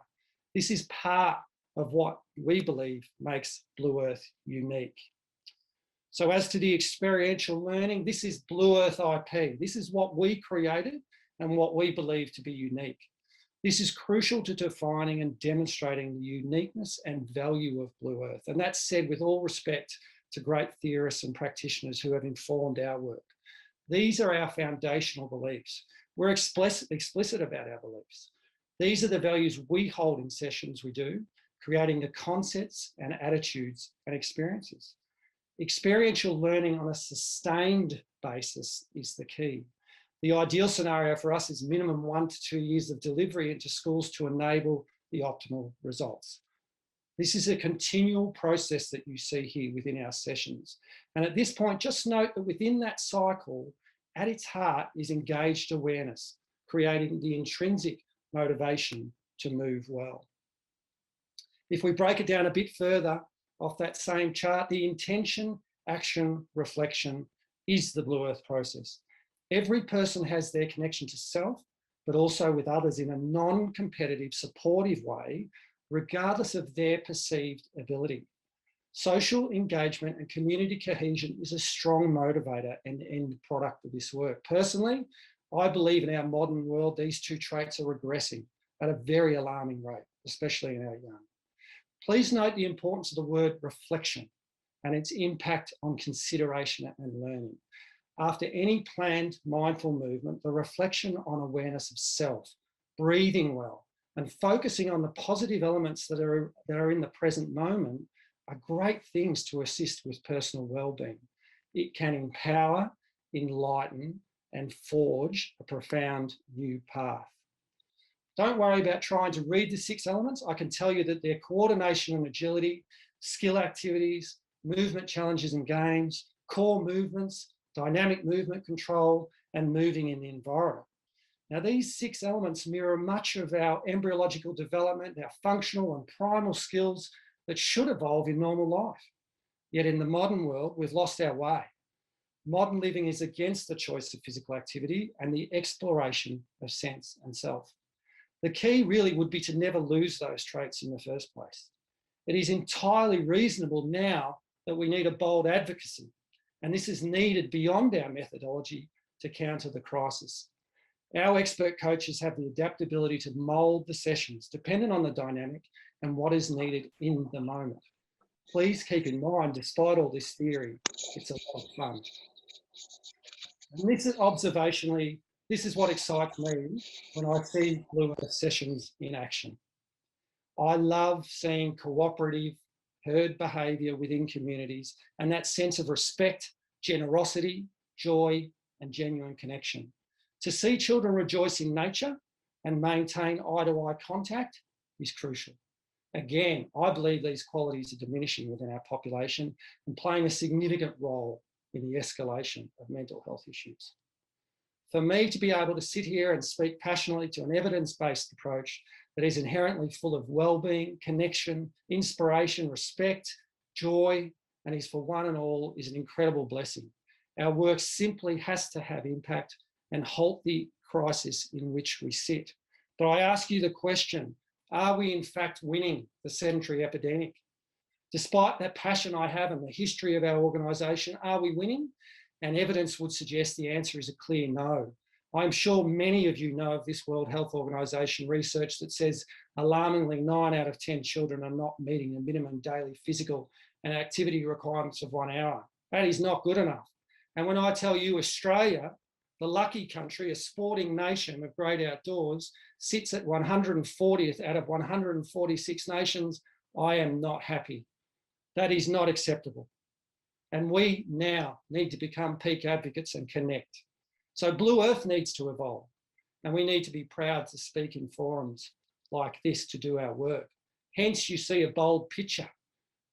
This is part of what we believe makes Bluearth unique. So as to the experiential learning, this is Bluearth IP. This is what we created and what we believe to be unique. This is crucial to defining and demonstrating the uniqueness and value of Bluearth. And that's said with all respect to great theorists and practitioners who have informed our work. These are our foundational beliefs. We're explicit about our beliefs. These are the values we hold in sessions we do, creating the concepts and attitudes and experiences. Experiential learning on a sustained basis is the key. The ideal scenario for us is minimum 1 to 2 years of delivery into schools to enable the optimal results. This is a continual process that you see here within our sessions. And at this point, just note that within that cycle, at its heart is engaged awareness, creating the intrinsic motivation to move well. If we break it down a bit further off that same chart, the intention, action, reflection is the Bluearth process. Every person has their connection to self, but also with others in a non-competitive, supportive way, regardless of their perceived ability. Social engagement and community cohesion is a strong motivator and end product of this work. Personally, I believe in our modern world, these two traits are regressing at a very alarming rate, especially in our young. Please note the importance of the word reflection and its impact on consideration and learning. After any planned mindful movement, the reflection on awareness of self, breathing well, and focusing on the positive elements that are in the present moment are great things to assist with personal well-being. It can empower, enlighten, and forge a profound new path. Don't worry about trying to read the 6 elements. I can tell you that they're coordination and agility, skill activities, movement challenges and games, core movements, dynamic movement control, and moving in the environment. Now, these 6 elements mirror much of our embryological development, our functional and primal skills that should evolve in normal life. Yet in the modern world, we've lost our way. Modern living is against the choice of physical activity and the exploration of sense and self. The key really would be to never lose those traits in the first place. It is entirely reasonable now that we need a bold advocacy, and this is needed beyond our methodology to counter the crisis. Our expert coaches have the adaptability to mould the sessions dependent on the dynamic and what is needed in the moment. Please keep in mind, despite all this theory, it's a lot of fun. And this is observationally, this is what excites me when I see Bluearth sessions in action. I love seeing cooperative herd behaviour within communities and that sense of respect, generosity, joy, and genuine connection. To see children rejoice in nature and maintain eye-to-eye contact is crucial. Again, I believe these qualities are diminishing within our population and playing a significant role in the escalation of mental health issues. For me to be able to sit here and speak passionately to an evidence-based approach that is inherently full of well-being, connection, inspiration, respect, joy, and is for one and all is an incredible blessing. Our work simply has to have impact and halt the crisis in which we sit. But I ask you the question, are we in fact winning the sedentary epidemic? Despite that passion I have and the history of our organisation, are we winning? And evidence would suggest the answer is a clear no. I'm sure many of you know of this World Health Organization research that says alarmingly 9 out of 10 children are not meeting the minimum daily physical and activity requirements of 1 hour. That is not good enough. And when I tell you Australia, the lucky country, a sporting nation of great outdoors, sits at 140th out of 146 nations, I am not happy. That is not acceptable. And we now need to become peak advocates and connect. So Bluearth needs to evolve, and we need to be proud to speak in forums like this to do our work. Hence, you see a bold picture.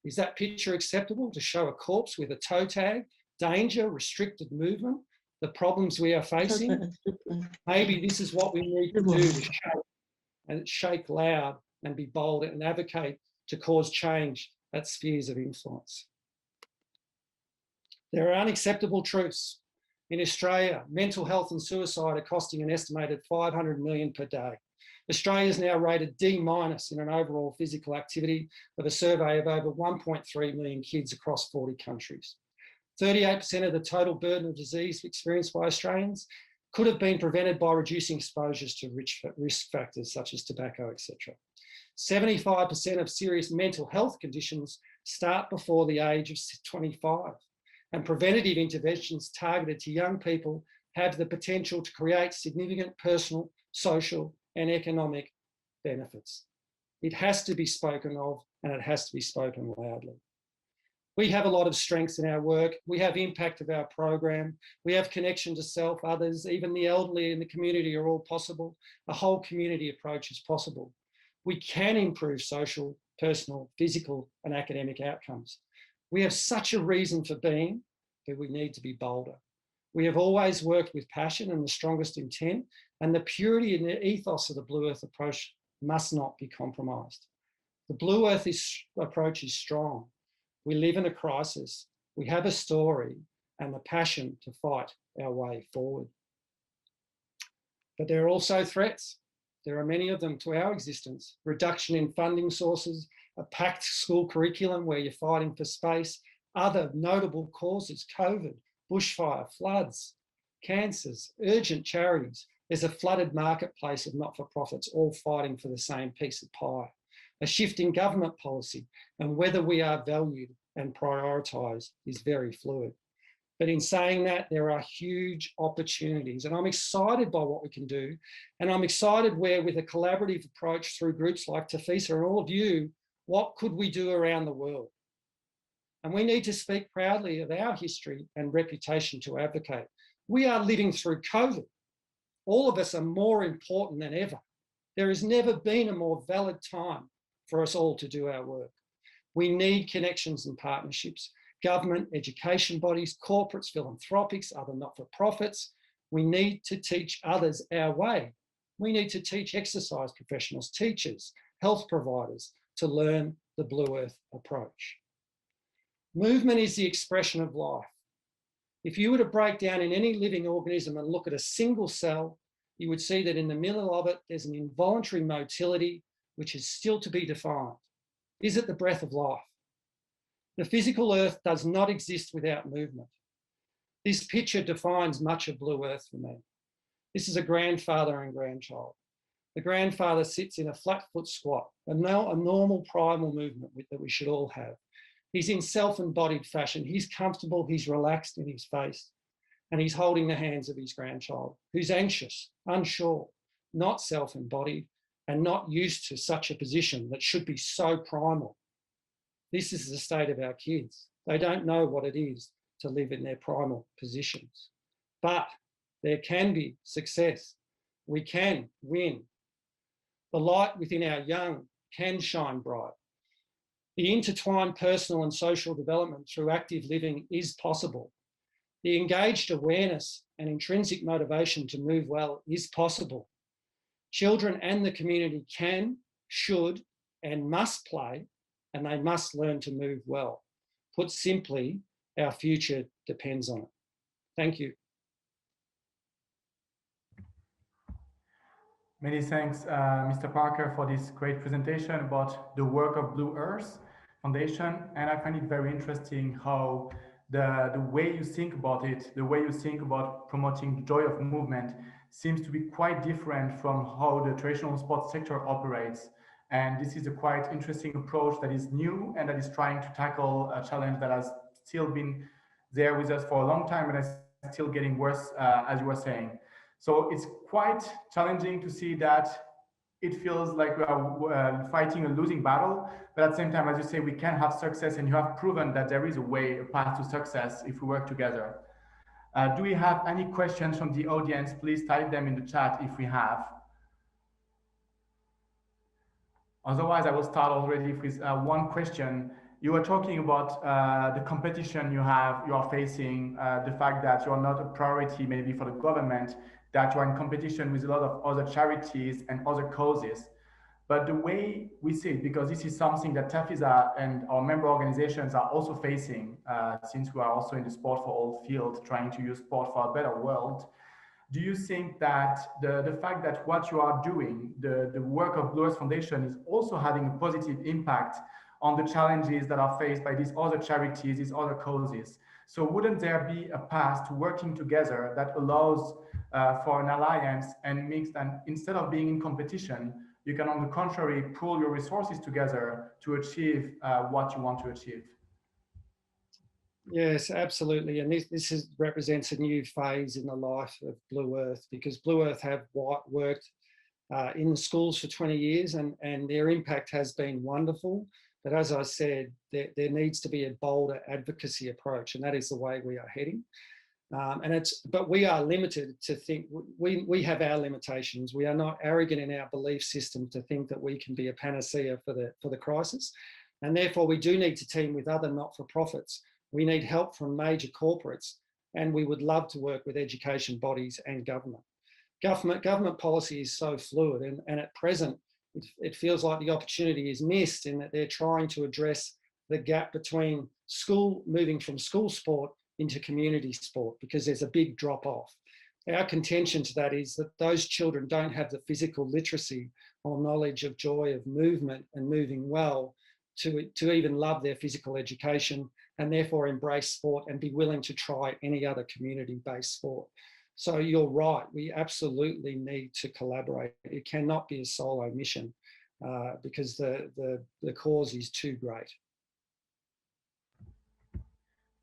Is that picture acceptable to show a corpse with a toe tag, danger, restricted movement, the problems we are facing? Maybe this is what we need to do to shake loud and be bold and advocate to cause change at spheres of influence. There are unacceptable truths. In Australia, mental health and suicide are costing an estimated 500 million per day. Australia is now rated D- in an overall physical activity of a survey of over 1.3 million kids across 40 countries. 38% of the total burden of disease experienced by Australians could have been prevented by reducing exposures to risk factors such as tobacco, etc. 75% of serious mental health conditions start before the age of 25. And preventative interventions targeted to young people have the potential to create significant personal, social, and economic benefits. It has to be spoken of, and it has to be spoken loudly. We have a lot of strengths in our work. We have impact of our program. We have connection to self, others, even the elderly in the community are all possible. A whole community approach is possible. We can improve social, personal, physical, and academic outcomes. We have such a reason for being, but we need to be bolder. We have always worked with passion and the strongest intent, and the purity and the ethos of the Bluearth approach must not be compromised. The Bluearth approach is strong. We live in a crisis. We have a story and the passion to fight our way forward. But there are also threats. There are many of them to our existence. Reduction in funding sources, a packed school curriculum where you're fighting for space, other notable causes, COVID, bushfire, floods, cancers, urgent charities. There's a flooded marketplace of not-for-profits all fighting for the same piece of pie. A shift in government policy and whether we are valued and prioritised is very fluid. But in saying that, there are huge opportunities, and I'm excited by what we can do. And I'm excited where, with a collaborative approach through groups like TAFISA and all of you, what could we do around the world? And we need to speak proudly of our history and reputation to advocate. We are living through COVID. All of us are more important than ever. There has never been a more valid time for us all to do our work. We need connections and partnerships. Government, education bodies, corporates, philanthropics, other not-for-profits. We need to teach others our way. We need to teach exercise professionals, teachers, health providers to learn the Bluearth approach. Movement is the expression of life. If you were to break down in any living organism and look at a single cell, you would see that in the middle of it, there's an involuntary motility which is still to be defined. Is it the breath of life? The physical earth does not exist without movement. This picture defines much of Blue Earth for me. This is a grandfather and grandchild. The grandfather sits in a flat foot squat, a normal primal movement that we should all have. He's in self-embodied fashion. He's comfortable, he's relaxed in his face, and he's holding the hands of his grandchild, who's anxious, unsure, not self-embodied, and not used to such a position that should be so primal. This is the state of our kids. They don't know what it is to live in their primal positions. But there can be success. We can win. The light within our young can shine bright. The intertwined personal and social development through active living is possible. The engaged awareness and intrinsic motivation to move well is possible. Children and the community can, should, and must play, and they must learn to move well. Put simply, our future depends on it. Thank you. Many thanks, Mr. Parker, for this great presentation about the work of Bluearth Foundation. And I find it very interesting how the way you think about it, the way you think about promoting joy of movement seems to be quite different from how the traditional sports sector operates. And this is a quite interesting approach that is new and that is trying to tackle a challenge that has still been there with us for a long time and is still getting worse, as you were saying. So it's quite challenging to see that it feels like we are fighting a losing battle, but at the same time, as you say, we can have success, and you have proven that there is a way, a path to success if we work together. Do we have any questions from the audience? Please type them in the chat if we have. Otherwise, I will start already with one question. You were talking about the competition you are facing, the fact that you are not a priority maybe for the government, that you are in competition with a lot of other charities and other causes. But the way we see it, because this is something that TAFISA and our member organizations are also facing, since we are also in the sport for all field, trying to use sport for a better world. Do you think that the fact that what you are doing, the work of Bluearth Foundation is also having a positive impact on the challenges that are faced by these other charities, these other causes? So wouldn't there be a path to working together that allows for an alliance and makes that instead of being in competition, you can on the contrary pool your resources together to achieve what you want to achieve? Yes, absolutely. And this represents a new phase in the life of Bluearth, because Bluearth have worked in the schools for 20 years and their impact has been wonderful. But as I said, there needs to be a bolder advocacy approach, and that is the way we are heading. But we are limited to think, we have our limitations. We are not arrogant in our belief system to think that we can be a panacea for the crisis. And therefore we do need to team with other not-for-profits. We need help from major corporates, and we would love to work with education bodies and government. Government policy is so fluid, and at present, it feels like the opportunity is missed in that they're trying to address the gap between moving from school sport into community sport, because there's a big drop off. Our contention to that is that those children don't have the physical literacy or knowledge of joy of movement and moving well to even love their physical education, and therefore embrace sport and be willing to try any other community-based sport. So you're right, we absolutely need to collaborate. It cannot be a solo mission because the cause is too great.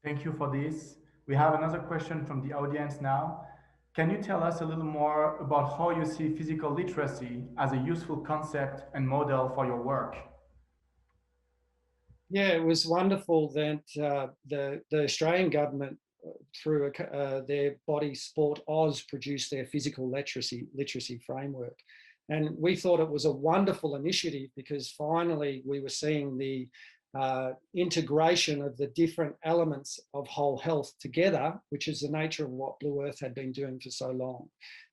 Thank you for this. We have another question from the audience now. Can you tell us a little more about how you see physical literacy as a useful concept and model for your work? Yeah, it was wonderful that the Australian government, through their body Sport Oz, produced their physical literacy framework. And we thought it was a wonderful initiative because finally we were seeing the integration of the different elements of whole health together, which is the nature of what Bluearth had been doing for so long.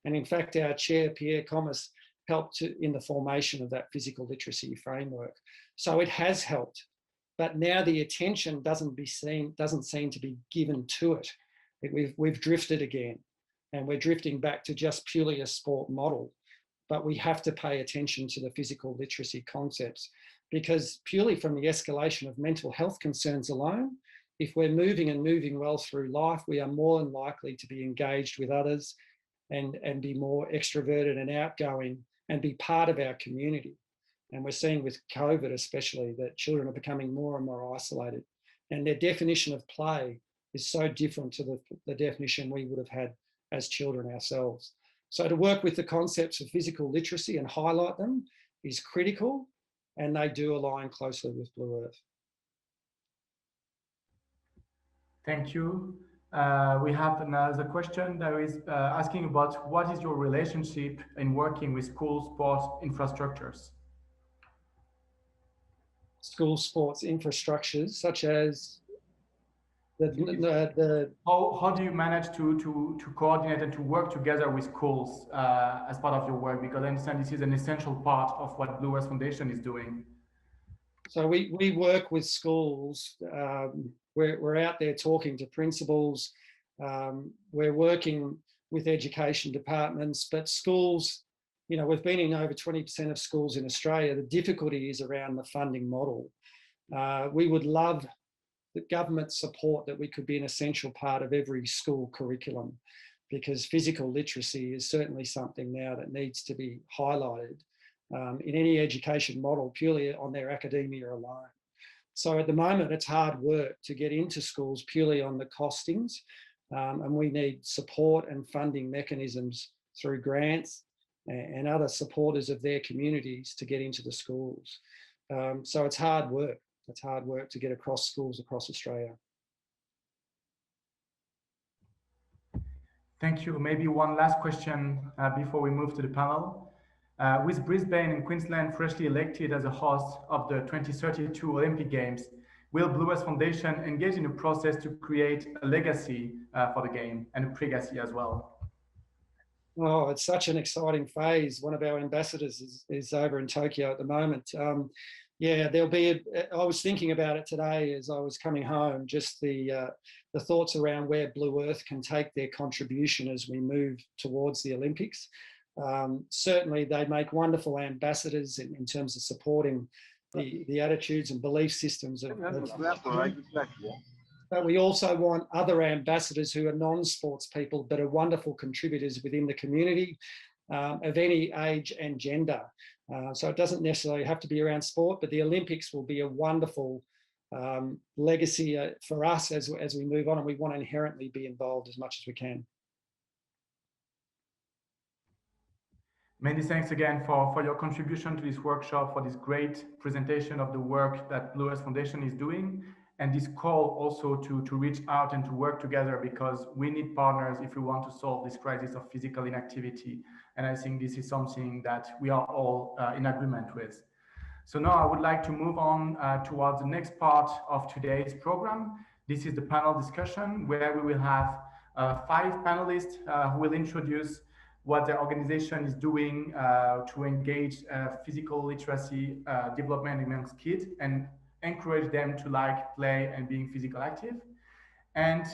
And in fact, our chair, Pierre Comas, helped in the formation of that physical literacy framework. So it has helped. But now the attention doesn't seem to be given to it. We've drifted again, and we're drifting back to just purely a sport model. But we have to pay attention to the physical literacy concepts. because purely from the escalation of mental health concerns alone, if we're moving well through life, we are more than likely to be engaged with others and be more extroverted and outgoing and be part of our community. And we're seeing with COVID especially that children are becoming more and more isolated, and their definition of play is so different to the definition we would have had as children ourselves. So to work with the concepts of physical literacy and highlight them is critical, and they do align closely with Bluearth. Thank you. We have another question that is asking about what is your relationship in working with school sports infrastructures? School sports infrastructures such as How do you manage to coordinate and to work together with schools as part of your work? Because I understand this is an essential part of what Bluearth Foundation is doing. So we work with schools. We're out there talking to principals. We're working with education departments, but schools, you know, we've been in over 20% of schools in Australia. The difficulty is around the funding model. We would love the government support that we could be an essential part of every school curriculum, because physical literacy is certainly something now that needs to be highlighted in any education model purely on their academia alone. So at the moment, it's hard work to get into schools purely on the costings, and we need support and funding mechanisms through grants and other supporters of their communities to get into the schools. So it's hard work. It's hard work to get across schools across Australia. Thank you. Maybe one last question before we move to the panel. With Brisbane and Queensland freshly elected as a host of the 2032 Olympic Games, will Bluearth Foundation engage in a process to create a legacy for the game and a pregacy as well? Oh, it's such an exciting phase. One of our ambassadors is over in Tokyo at the moment. Yeah, there'll be, I was thinking about it today as I was coming home, just the thoughts around where Bluearth can take their contribution as we move towards the Olympics. Certainly they make wonderful ambassadors in terms of supporting the attitudes and belief systems of but we also want other ambassadors who are non-sports people but are wonderful contributors within the community of any age and gender. So it doesn't necessarily have to be around sport, but the Olympics will be a wonderful legacy for us as we move on, and we want to inherently be involved as much as we can. Many thanks again for your contribution to this workshop, for this great presentation of the work that Bluearth Foundation is doing, and this call also to reach out and to work together, because we need partners if we want to solve this crisis of physical inactivity. And I think this is something that we are all in agreement with. So now I would like to move on towards the next part of today's program. This is the panel discussion, where we will have 5 panelists who will introduce what their organization is doing to engage physical literacy development amongst kids and encourage them to like, play, and being physical active. And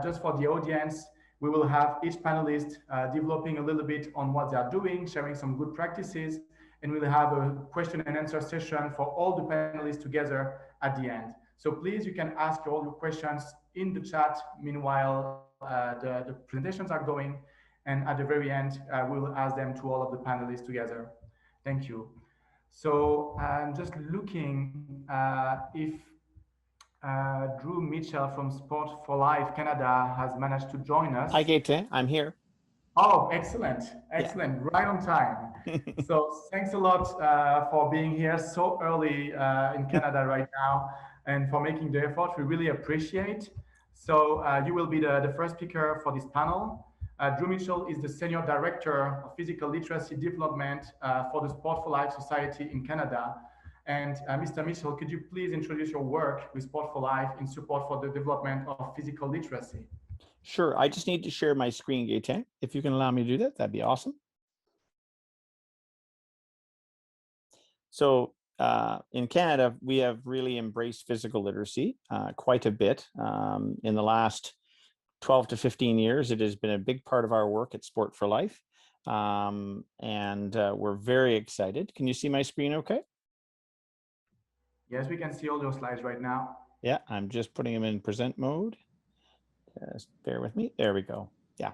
just for the audience, we will have each panelist developing a little bit on what they are doing, sharing some good practices, and we'll have a question and answer session for all the panelists together at the end. So please, you can ask all your questions in the chat meanwhile the presentations are going, and at the very end, we will ask them to all of the panelists together. Thank you. So I'm just looking if Drew Mitchell from Sport for Life Canada has managed to join us. Hi, Gaëtan. I'm here. Oh, excellent. Excellent. Yeah. Right on time. So thanks a lot for being here so early in Canada right now, and for making the effort. We really appreciate. So you will be the first speaker for this panel. Drew Mitchell is the Senior Director of Physical Literacy Development for the Sport for Life Society in Canada. And Mr. Mitchell, could you please introduce your work with Sport for Life in support for the development of physical literacy? Sure. I just need to share my screen, Gaëtan. If you can allow me to do that, that'd be awesome. So in Canada, we have really embraced physical literacy quite a bit. In the last 12 to 15 years, it has been a big part of our work at Sport for Life. And we're very excited. Can you see my screen okay? Yes, we can see all your slides right now. Yeah, I'm just putting them in present mode. Just bear with me. There we go. Yeah.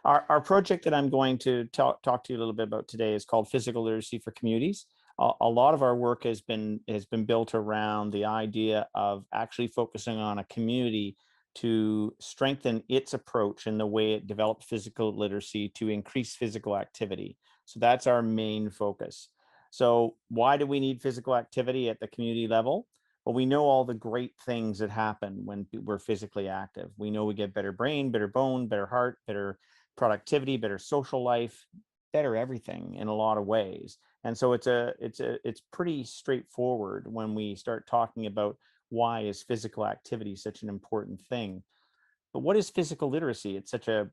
Our project that I'm going to talk to you a little bit about today is called Physical Literacy for Communities. A lot of our work has been built around the idea of actually focusing on a community to strengthen its approach in the way it develops physical literacy to increase physical activity. So that's our main focus. So why do we need physical activity at the community level? Well, we know all the great things that happen when we're physically active. We know we get better brain, better bone, better heart, better productivity, better social life, better everything in a lot of ways. And so it's pretty straightforward when we start talking about why is physical activity such an important thing. But what is physical literacy? It's such a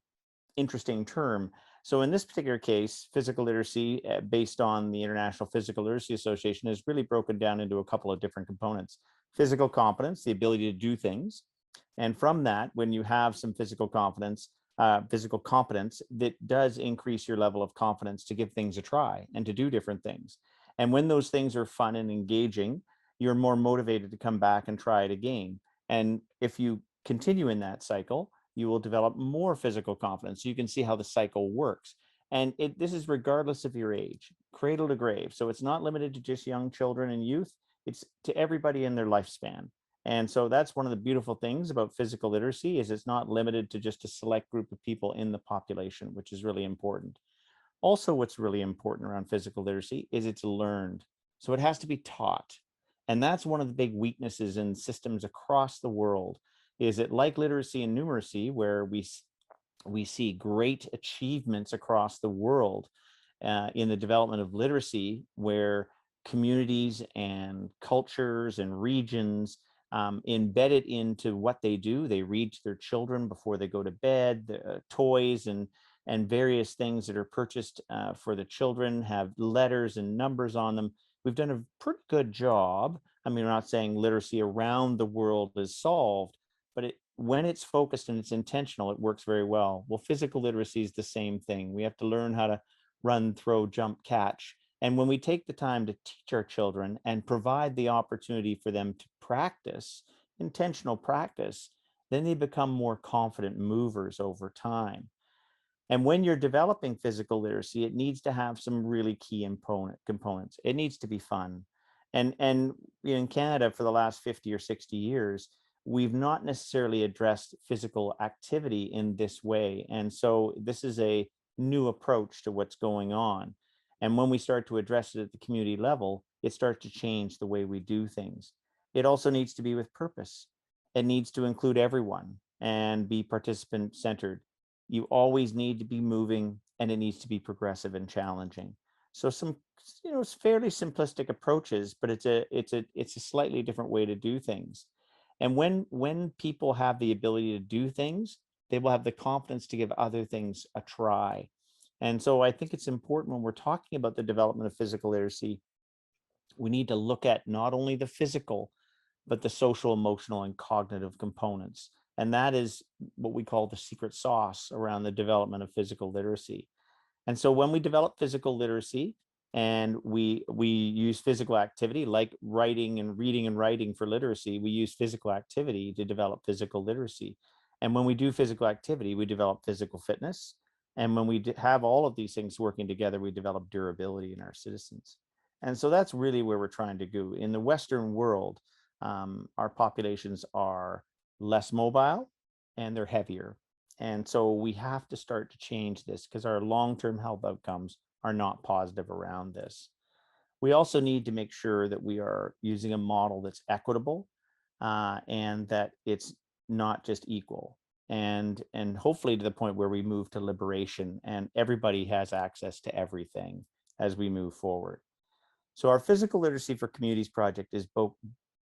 interesting term. So in this particular case, physical literacy, based on the International Physical Literacy Association, is really broken down into a couple of different components. Physical competence, the ability to do things. And from that, when you have some physical competence, that does increase your level of confidence to give things a try and to do different things. And when those things are fun and engaging, you're more motivated to come back and try it again. And if you continue in that cycle, you will develop more physical confidence. So you can see how the cycle works. And this is regardless of your age, cradle to grave. So it's not limited to just young children and youth. It's to everybody in their lifespan. And so that's one of the beautiful things about physical literacy is it's not limited to just a select group of people in the population, which is really important. Also, what's really important around physical literacy is it's learned. So it has to be taught. And that's one of the big weaknesses in systems across the world is that like literacy and numeracy, where we see great achievements across the world in the development of literacy, where communities and cultures and regions embed it into what they do. They read to their children before they go to bed, toys and various things that are purchased for the children have letters and numbers on them. We've done a pretty good job. I mean, we're not saying literacy around the world is solved, but when it's focused and it's intentional, it works very well. Well, physical literacy is the same thing. We have to learn how to run, throw, jump, catch. And when we take the time to teach our children and provide the opportunity for them to practice, intentional practice, then they become more confident movers over time. And when you're developing physical literacy, it needs to have some really key components. It needs to be fun. And in Canada, for the last 50 or 60 years, we've not necessarily addressed physical activity in this way. And so this is a new approach to what's going on. And when we start to address it at the community level, it starts to change the way we do things. It also needs to be with purpose. It needs to include everyone and be participant centered. You always need to be moving, and it needs to be progressive and challenging. So some, it's fairly simplistic approaches, but it's a slightly different way to do things. And when people have the ability to do things, they will have the confidence to give other things a try. And so I think it's important when we're talking about the development of physical literacy, we need to look at not only the physical, but the social, emotional, and cognitive components. And that is what we call the secret sauce around the development of physical literacy. And so when we develop physical literacy and we use physical activity like writing and reading and writing for literacy, we use physical activity to develop physical literacy. And when we do physical activity, we develop physical fitness. And when we have all of these things working together, we develop durability in our citizens. And so that's really where we're trying to go. In the Western world, our populations are less mobile and they're heavier. And so we have to start to change this because our long-term health outcomes are not positive around this. We also need to make sure that we are using a model that's equitable and that it's not just equal. And hopefully to the point where we move to liberation and everybody has access to everything as we move forward. So our Physical Literacy for Communities project is both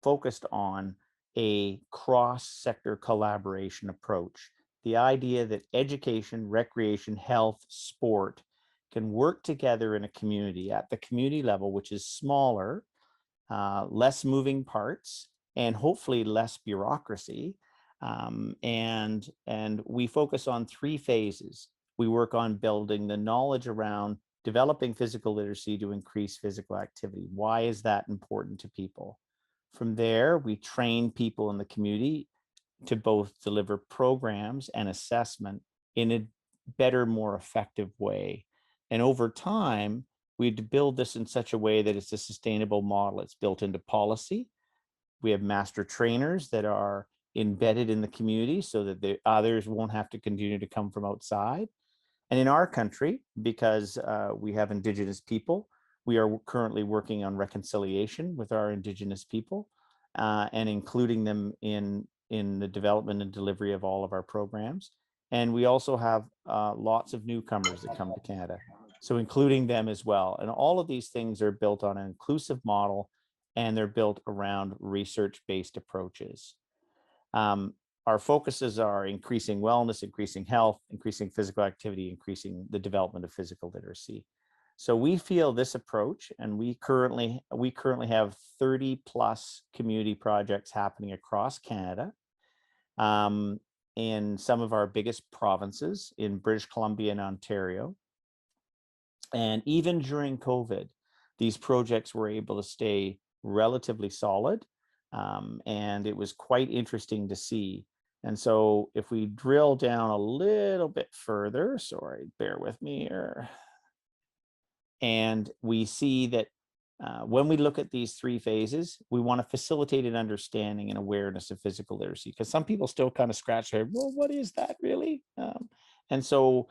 focused on a cross-sector collaboration approach. The idea that education, recreation, health, sport can work together in a community at the community level, which is smaller, less moving parts, and hopefully less bureaucracy. And we focus on 3 phases. We work on building the knowledge around developing physical literacy to increase physical activity. Why is that important to people? From there, we train people in the community to both deliver programs and assessment in a better, more effective way. And over time, we build this in such a way that it's a sustainable model. It's built into policy. We have master trainers that are embedded in the community so that the others won't have to continue to come from outside. And in our country, because we have Indigenous people, we are currently working on reconciliation with our Indigenous people and including them in the development and delivery of all of our programs. And we also have lots of newcomers that come to Canada, so including them as well. And all of these things are built on an inclusive model, and they're built around research-based approaches. Our focuses are increasing wellness, increasing health, increasing physical activity, increasing the development of physical literacy. So we feel this approach, and we currently have 30 plus community projects happening across Canada, in some of our biggest provinces in British Columbia and Ontario. And even during COVID, these projects were able to stay relatively solid. And it was quite interesting to see. And so if we drill down a little bit further, sorry, bear with me here. And we see that when we look at these three phases, we want to facilitate an understanding and awareness of physical literacy, because some people still kind of scratch their head, well, what is that really? And so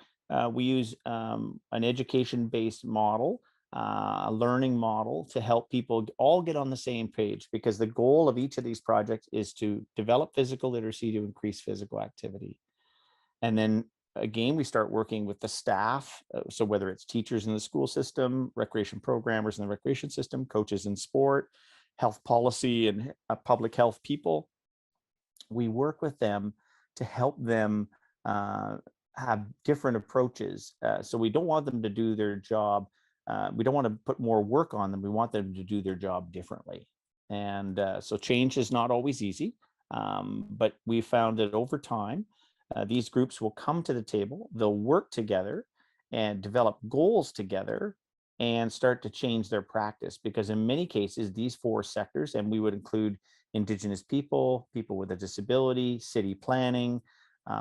we use an education-based model, a learning model to help people all get on the same page, because the goal of each of these projects is to develop physical literacy to increase physical activity. And then again, we start working with the staff. So whether it's teachers in the school system, recreation programmers in the recreation system, coaches in sport, health policy and public health people, we work with them to help them have different approaches. So we don't want them to do their job. We don't want to put more work on them. We want them to do their job differently. And so change is not always easy, but we found that over time, these groups will come to the table, they'll work together and develop goals together and start to change their practice. Because in many cases, these four sectors, and we would include Indigenous people, people with a disability, city planning,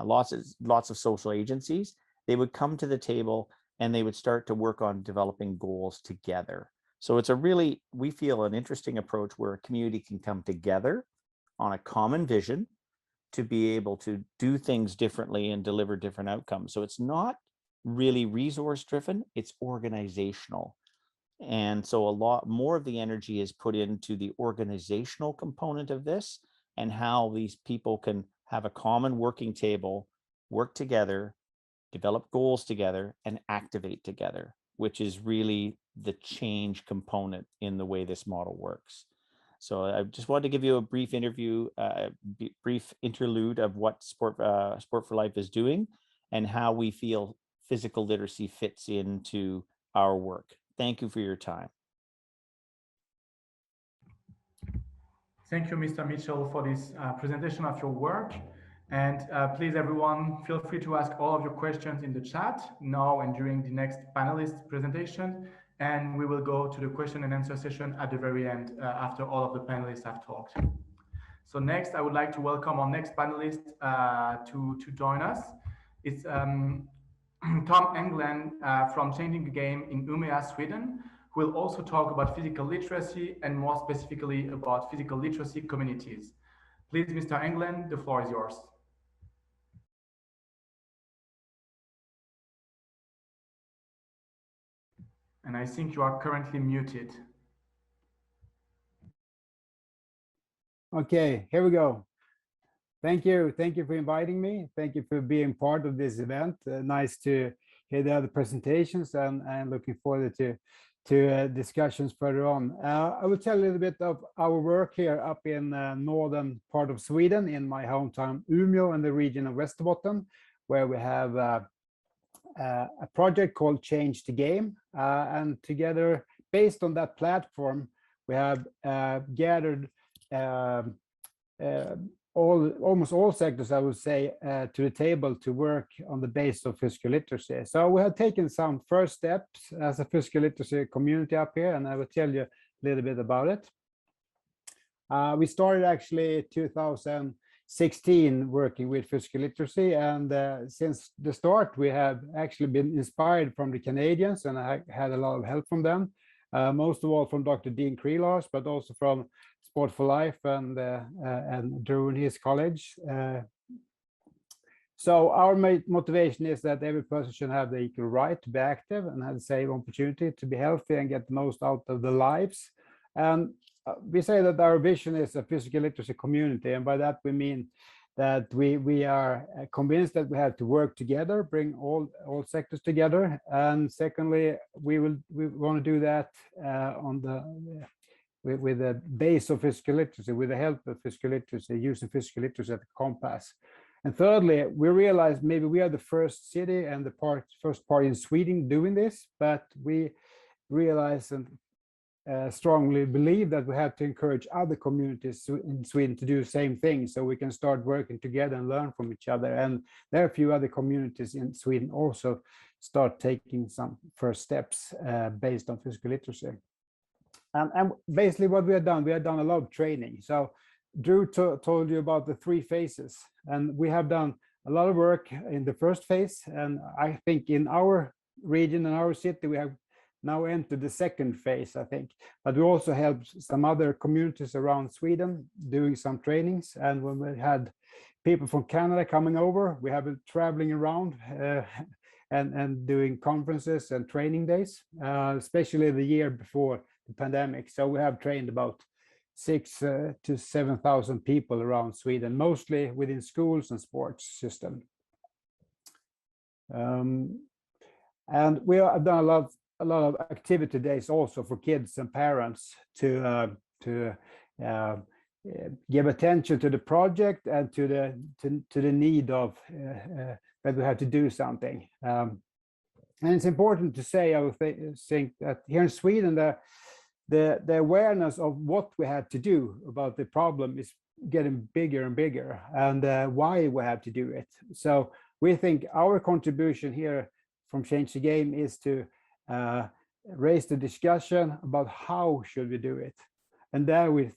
lots of social agencies, they would come to the table and they would start to work on developing goals together. So it's a really, we feel, an interesting approach where a community can come together on a common vision to be able to do things differently and deliver different outcomes. So it's not really resource driven, it's organizational. And so a lot more of the energy is put into the organizational component of this and how these people can have a common working table, work together, develop goals together, and activate together, which is really the change component in the way this model works. So I just wanted to give you a brief brief interlude of what Sport for Life is doing and how we feel physical literacy fits into our work. Thank you for your time. Thank you, Mr. Mitchell, for this presentation of your work. And please, everyone, feel free to ask all of your questions in the chat now and during the next panelist presentation. And we will go to the question and answer session at the very end after all of the panelists have talked. So next, I would like to welcome our next panelist to join us. It's Tom Englén from Changing the Game in Umeå, Sweden, who will also talk about physical literacy and more specifically about physical literacy communities. Please, Mr. Englén, the floor is yours. And I think you are currently muted. Okay, here we go. Thank you. Thank you for inviting me. Thank you for being part of this event. Nice to hear the other presentations and looking forward to discussions further on. I will tell a little bit of our work here up in northern part of Sweden, in my hometown Umeå in the region of Västerbotten, where we have a project called Change the Game. And together, based on that platform, we have gathered almost all sectors, I would say, to the table to work on the base of physical literacy. So we have taken some first steps as a physical literacy community up here, and I will tell you a little bit about it. We started actually 2016 working with physical literacy, and since the start we have actually been inspired from the Canadians, and I had a lot of help from them, most of all from Dr. Dean Kreelos, but also from Sport for Life and Drew and his college. So our motivation is that every person should have the equal right to be active and have the same opportunity to be healthy and get the most out of their lives. And we say that our vision is a physical literacy community, and by that we mean that we are convinced that we have to work together, bring all sectors together. And secondly, we want to do that with the base of physical literacy, with the help of physical literacy, using physical literacy as a compass. And thirdly, we realized maybe we are the first city and the first party in Sweden doing this, but we realize and strongly believe that we have to encourage other communities in Sweden to do the same thing, so we can start working together and learn from each other. And there are a few other communities in Sweden also start taking some first steps based on physical literacy. And basically what we have done a lot of training. So Drew told you about the 3 phases, and we have done a lot of work in the first phase. And I think in our region and our city, we have now entered the second phase, I think. But we also helped some other communities around Sweden doing some trainings. And when we had people from Canada coming over, we have been traveling around and doing conferences and training days, especially the year before the pandemic. So we have trained about 6,000 to 7,000 people around Sweden, mostly within schools and sports system. And we have done a lot of activity days also for kids and parents to give attention to the project and to the need of that we have to do something. And it's important to say, I would think that here in Sweden, the awareness of what we have to do about the problem is getting bigger and bigger, and why we have to do it. So we think our contribution here from Change the Game is to raise the discussion about how should we do it. And there we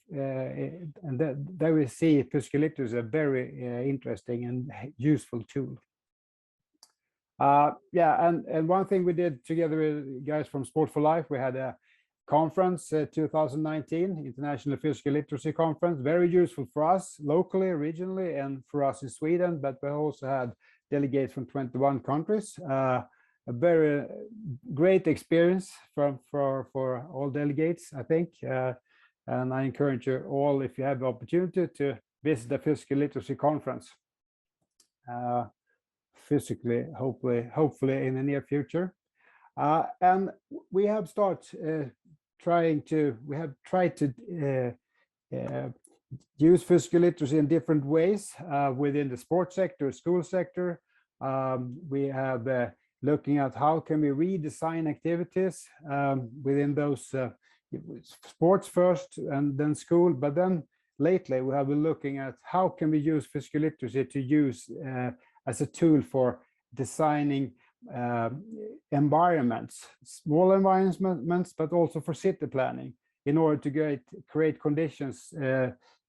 see physical literacy as a very interesting and useful tool. Yeah, and one thing we did together with guys from Sport for Life, we had a conference 2019, International Physical Literacy Conference, very useful for us locally, regionally, and for us in Sweden, but we also had delegates from 21 countries. A very great experience for all delegates, I think. And I encourage you all, if you have the opportunity, to visit the Physical Literacy Conference physically, hopefully in the near future. And we have tried to use physical literacy in different ways within the sports sector, school sector. We have looking at how can we redesign activities within those sports first and then school, but then lately we have been looking at how can we use physical literacy to use as a tool for designing environments, small environments, but also for city planning, in order to create conditions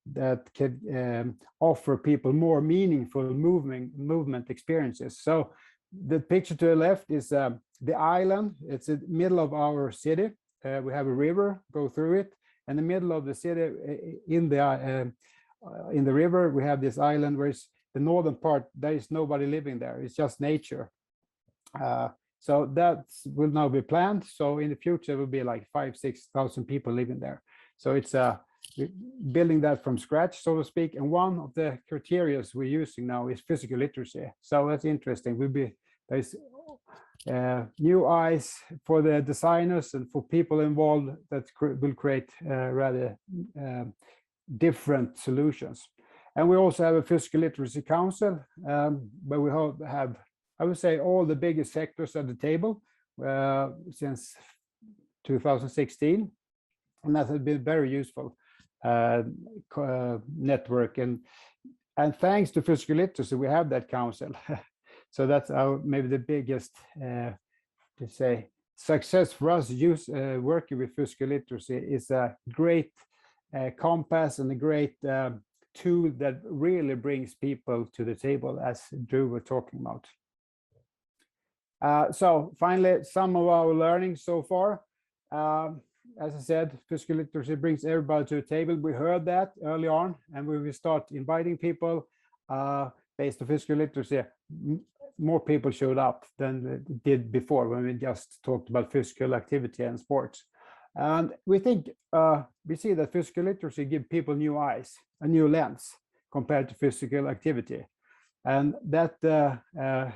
that can offer people more meaningful movement experiences. So the picture to the left is the island. It's in the middle of our city. We have a river go through it. In the middle of the city, in the river, we have this island where it's the northern part. There is nobody living there. It's just nature. So that will now be planned. So in the future, it will be like 5,000-6,000 people living there. So it's building that from scratch, so to speak. And one of the criteria we're using now is physical literacy. So that's interesting. There's new eyes for the designers and for people involved that will create rather different solutions. And we also have a physical literacy council, where we have, I would say, all the biggest sectors at the table since 2016, and that has been very useful network. And thanks to physical literacy, we have that council. So that's maybe the biggest, to say, success for us. Working with physical literacy is a great compass and a great tool that really brings people to the table, as Drew was talking about. So finally, some of our learning so far. As I said, physical literacy brings everybody to the table. We heard that early on, and we will start inviting people based on physical literacy. More people showed up than did before when we just talked about physical activity and sports. And we think we see that physical literacy gives people new eyes, a new lens compared to physical activity, and that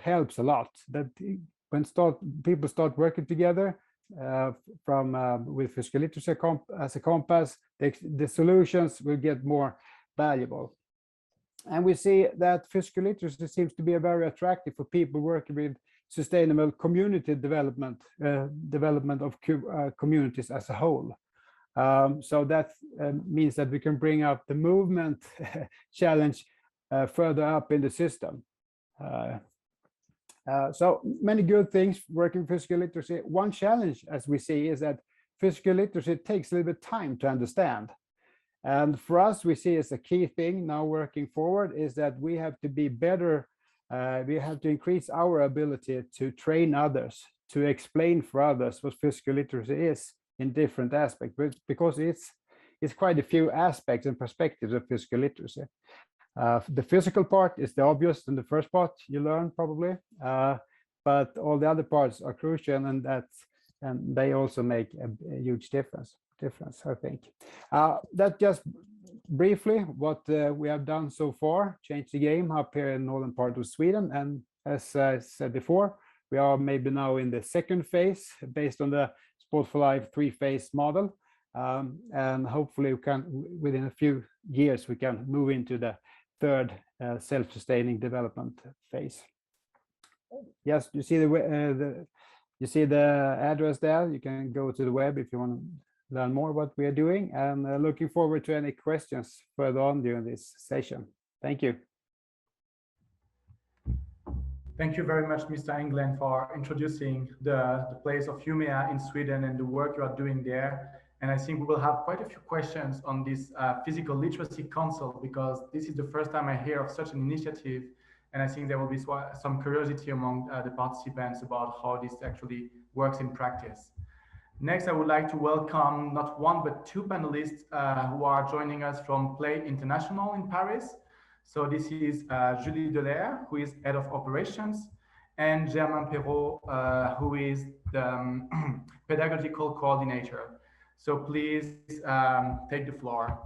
helps a lot. That when people start working together with physical literacy as a compass, the solutions will get more valuable. And we see that physical literacy seems to be very attractive for people working with sustainable community development, development of communities as a whole. So that means that we can bring up the movement challenge further up in the system. So many good things working with physical literacy. One challenge, as we see, is that physical literacy takes a little bit of time to understand. And for us, we see as a key thing now working forward is that we have to be better. We have to increase our ability to train others, to explain for others what physical literacy is in different aspects, because it's quite a few aspects and perspectives of physical literacy. The physical part is the obvious and the first part you learn probably, but all the other parts are crucial, and they also make a huge difference, I think. That just briefly what we have done so far, change the game up here in northern part of Sweden. And as I said before, we are maybe now in the second phase based on the Sport for Life 3-phase model. And hopefully we can, within a few years, we can move into the third self-sustaining development phase. Yes, you see the address there. You can go to the web if you want to learn more what we are doing, and looking forward to any questions further on during this session. Thank you. Thank you very much, Mr. Englén, for introducing the place of Umeå in Sweden and the work you are doing there. And I think we will have quite a few questions on this physical literacy council, because this is the first time I hear of such an initiative. And I think there will be some curiosity among the participants about how this actually works in practice. Next, I would like to welcome not one, but two panelists who are joining us from Play International in Paris. So this is Julie Delaire, who is Head of Operations, and Germain Peyraud, who is the Pedagogical Coordinator. So please take the floor.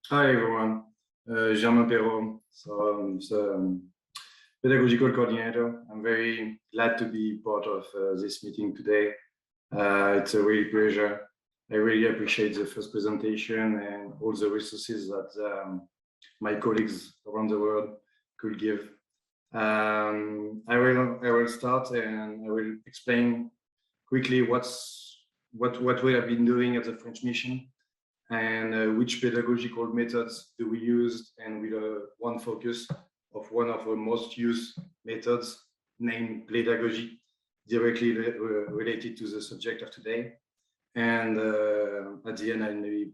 Hi, everyone. Germain Peyraud. So Pedagogical Coordinator. I'm very glad to be part of this meeting today. It's a real pleasure. I really appreciate the first presentation and all the resources that my colleagues around the world could give. I will start and I will explain quickly what we have been doing at the French mission, and which pedagogical methods do we use, and with one focus of one of our most used methods, named pedagogy, directly related to the subject of today. And at the end, I maybe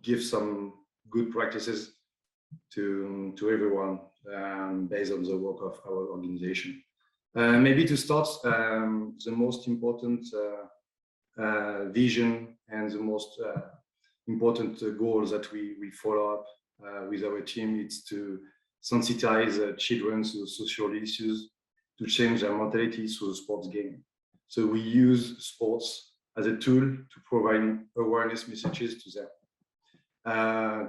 give some good practices to everyone based on the work of our organization. Maybe to start, the most important vision and the most important goals that we follow up with our team is to sensitize children to social issues, to change their mentality through the sports game. So we use sports as a tool to provide awareness messages to them.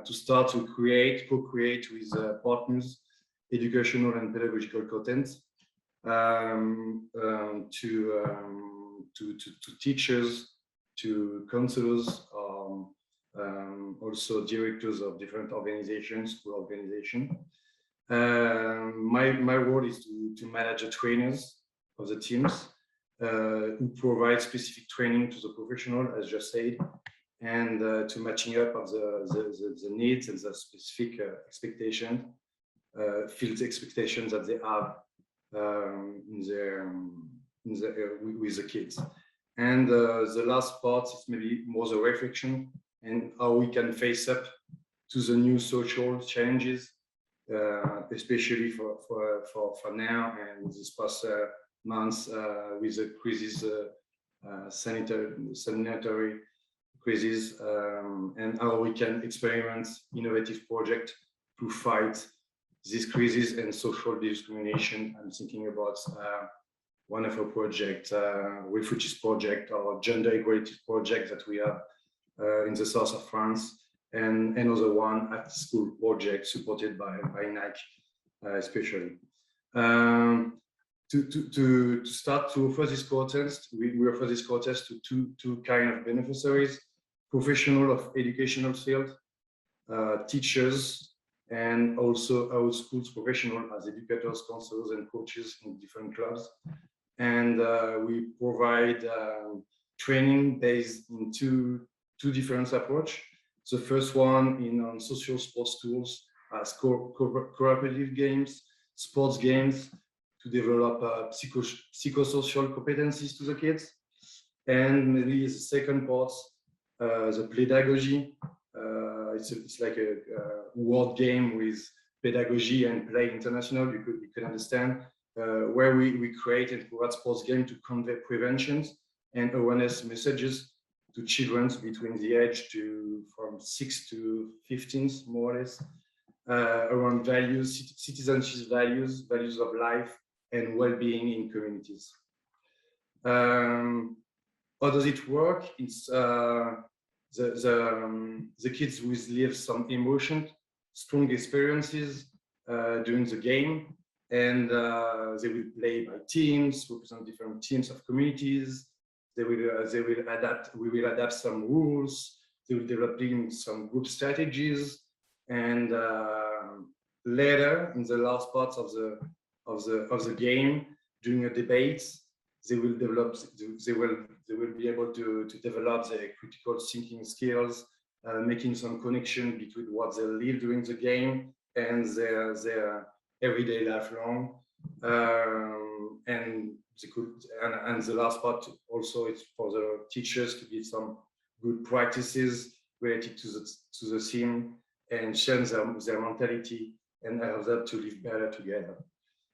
To start to co-create with partners, educational and pedagogical content, to teachers, to counselors, also directors of different organizations, school organizations. My role is to manage the trainers of the teams who provide specific training to the professional, as just said, and to matching up of the needs and the specific expectation, field expectations that they have with the kids. And the last part is maybe more the reflection and how we can face up to the new social challenges, especially for now and this past months with the crisis, sanitary crisis, and how we can experiment innovative projects to fight this crisis and social discrimination. I'm thinking about one of our projects, refugees project or gender equality project that we have in the south of France, and another one at school project supported by Nike, especially. To start to offer this contest, we offer this contest to two kind of beneficiaries: professional of educational field, teachers, and also our schools professional as educators, counselors, and coaches in different clubs. And we provide training based in two different approaches. The first one on social sports tools, as cooperative games, sports games, to develop psychosocial competencies to the kids. And maybe the second part, the pedagogy. It's like a word game with pedagogy and play international. You could understand, where we create and provide sports game to convey preventions and awareness messages to children between the age from 6 to 15, more or less, around values, citizenship values of life, and well-being in communities. How does it work? It's the kids will live some emotion, strong experiences during the game, and they will play by teams, represent different teams of communities. They will adapt. We will adapt some rules. They will develop some group strategies, and later in the last parts of the game, during a debate, they will develop. They will be able to develop their critical thinking skills, making some connection between what they live during the game and their everyday life long. And the last part also is for the teachers to give some good practices related to the theme and change their mentality and help them to live better together.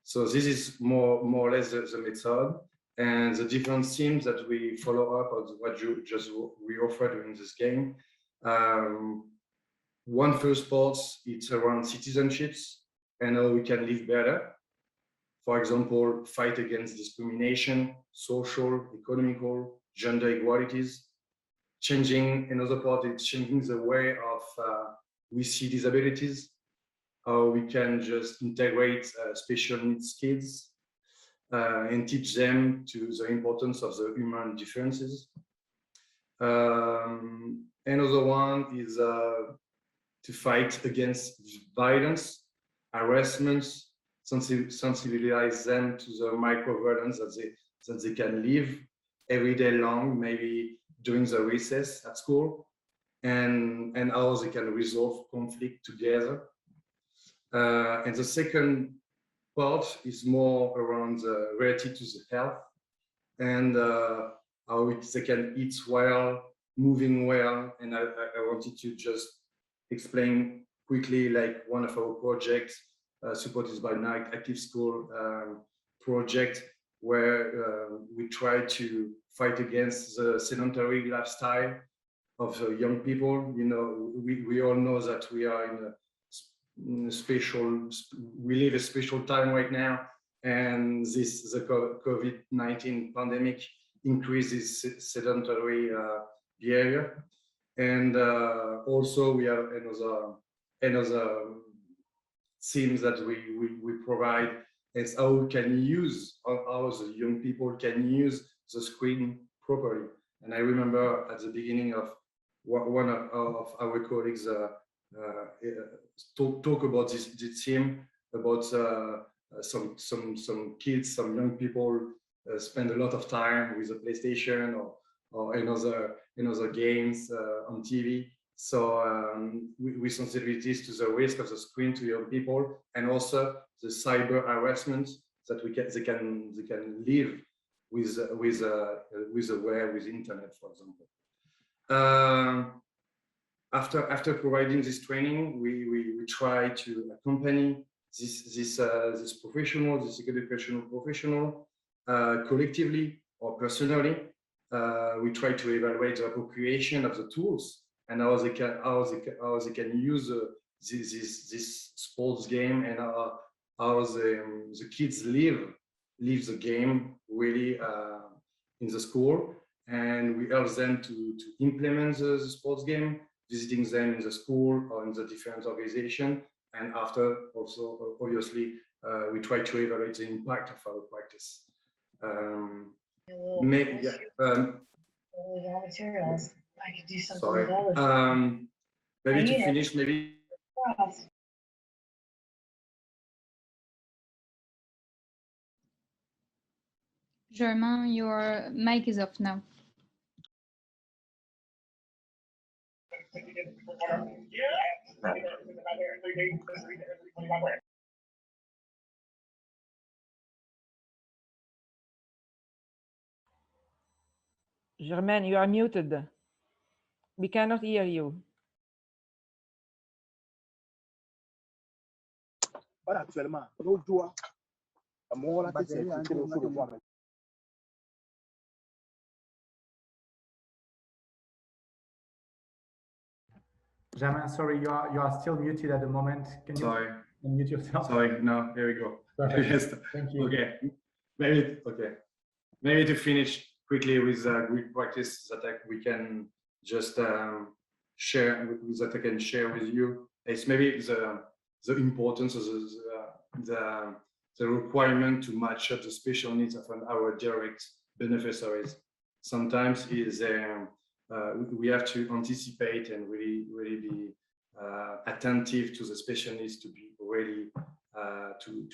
So this is more or less the method, and the different themes that we follow up on what we offer during this game. One first part, it's around citizenships and how we can live better. For example, fight against discrimination, social, economical, gender equalities. Changing, another part is changing the way of we see disabilities, how we can just integrate special needs kids and teach them to the importance of the human differences. Another one is to fight against violence, harassments, sensibilize them to the micro-violence that they can live every day long, maybe during the recess at school, and how they can resolve conflict together. And the second part is more around related to the health and how they can eat well, moving well. And I wanted to just explain quickly, like one of our projects supported by Nike Active School project, where we try to fight against the sedentary lifestyle of young people. You know, we all know that we are in a special, we live a special time right now, and the COVID-19 pandemic increases sedentary behavior. And also we have another themes that we provide is how we can use, how the young people can use the screen properly. And I remember at the beginning of one of our colleagues talk about this theme, about some kids, some young people spend a lot of time with a PlayStation or another games on TV. So with sensitivities to the risk of the screen to young people, and also the cyber harassment that they can live with the web, with internet, for example. After providing this training, we try to accompany this professional, this educational professional, collectively or personally. We try to evaluate the appropriation of the tools and how they can use this sports game, and how the kids live the game really in the school. And we help them to implement the sports game, visiting them in the school or in the different organization. And after, also, obviously, we try to evaluate the impact of our practice. Maybe to finish, maybe. Germain, your mic is off now. Germain, you are muted. We cannot hear you. Germain, sorry, you are still muted at the moment. Can you unmute yourself? Sorry, no, there we go. Perfect. Thank you. Okay, maybe to finish quickly with Greek practice that we can just share, that I can share with you. It's maybe the importance of the requirement to match up the special needs of our direct beneficiaries. Sometimes we have to anticipate and really be attentive to the special needs, to be ready to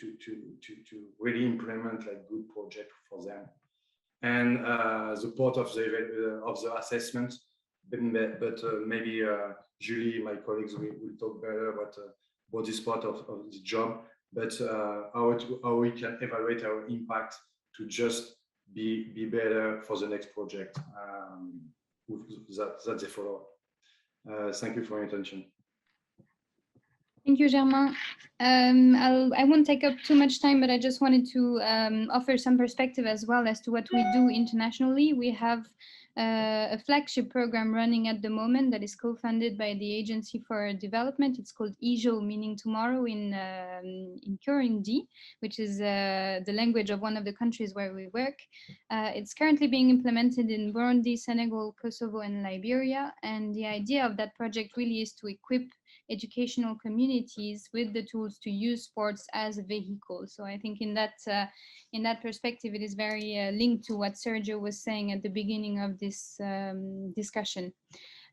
really implement like good project for them. And the part of the assessment, but maybe Julie, my colleagues, will talk better about this part of the job. But how we can evaluate our impact to just be better for the next project. That's a follow-up. Thank you for your attention. Thank you, Germain. I won't take up too much time, but I just wanted to offer some perspective as well as to what we do internationally. We have a flagship program running at the moment that is co-funded by the Agency for Development. It's called IJO, meaning tomorrow, in Kirundi, which is the language of one of the countries where we work. It's currently being implemented in Burundi, Senegal, Kosovo, and Liberia. And the idea of that project really is to equip educational communities with the tools to use sports as a vehicle. So I think in that perspective, it is very linked to what Sergio was saying at the beginning of this discussion.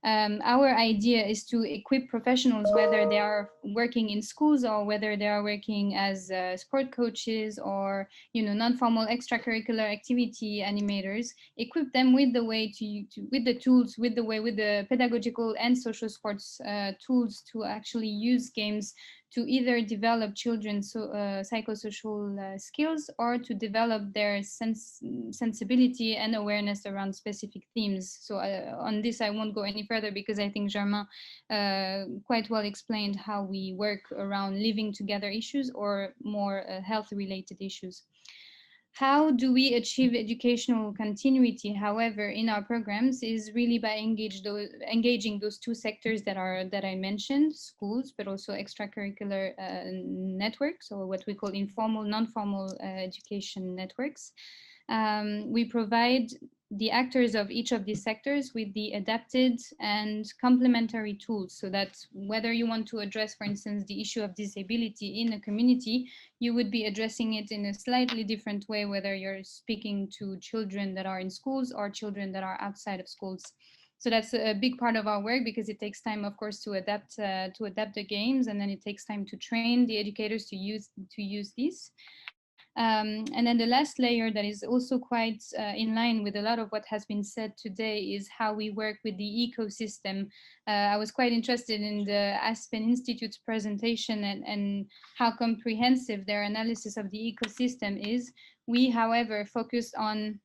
Our idea is to equip professionals, whether they are working in schools or whether they are working as sport coaches or non-formal extracurricular activity animators, equip them with the way with the tools, with the pedagogical and social sports tools to actually use games to either develop children's psychosocial skills or to develop their sensibility and awareness around specific themes. So on this, I won't go any further because I think Germain quite well explained how we work around living together issues or more health-related issues. How do we achieve educational continuity, however, in our programs is really by engaging those two sectors that I mentioned, schools, but also extracurricular networks, or what we call informal, non-formal education networks. We provide the actors of each of these sectors with the adapted and complementary tools, so that whether you want to address, for instance, the issue of disability in a community, you would be addressing it in a slightly different way, whether you're speaking to children that are in schools or children that are outside of schools. So that's a big part of our work, because it takes time, of course, to adapt the games, and then it takes time to train the educators to use these. And then the last layer that is also quite in line with a lot of what has been said today is how we work with the ecosystem. I was quite interested in the ASPEN Institute's presentation and how comprehensive their analysis of the ecosystem is. We, however, focus on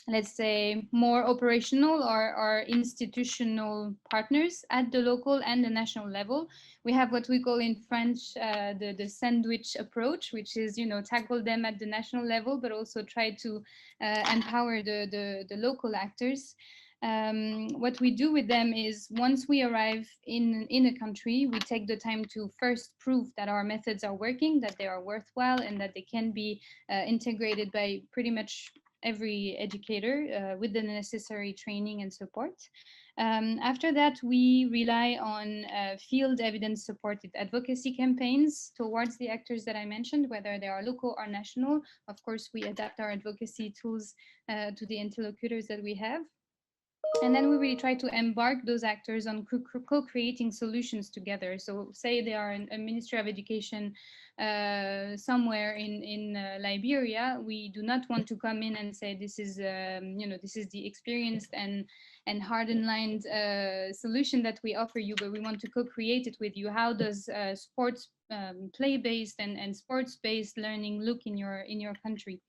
let's say, more operational or institutional partners at the local and the national level. We have what we call in French the sandwich approach, which is, you know, tackle them at the national level, but also try to empower the local actors. What we do with them is once we arrive in a country, we take the time to first prove that our methods are working, that they are worthwhile, and that they can be integrated by pretty much every educator with the necessary training and support. After that, we rely on field evidence supported advocacy campaigns towards the actors that I mentioned, whether they are local or national. Of course, we adapt our advocacy tools to the interlocutors that we have. And then we really try to embark those actors on co-creating solutions together. So say they are a Ministry of Education somewhere in Liberia, we do not want to come in and say this is you know, this is the experienced and hardened lined solution that we offer you, but we want to co-create it with you. How does sports play-based and sports-based learning look in your country?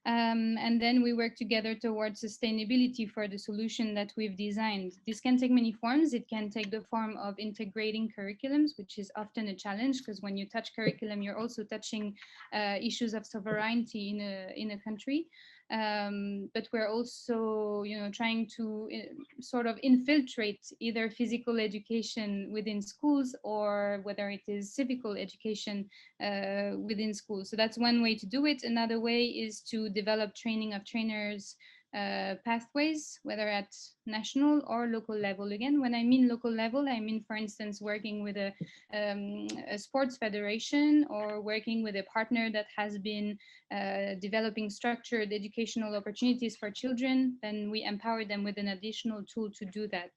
And then we work together towards sustainability for the solution that we've designed. This can take many forms. It can take the form of integrating curriculums, which is often a challenge, because when you touch curriculum, you're also touching issues of sovereignty in a country. But we're also, you know, trying to sort of infiltrate either physical education within schools or whether it is civical education within schools. So that's one way to do it. Another way is to develop training of trainers pathways, whether at national or local level. Again, when I mean local level, I mean, for instance, working with a sports federation or working with a partner that has been developing structured educational opportunities for children. Then we empower them with an additional tool to do that.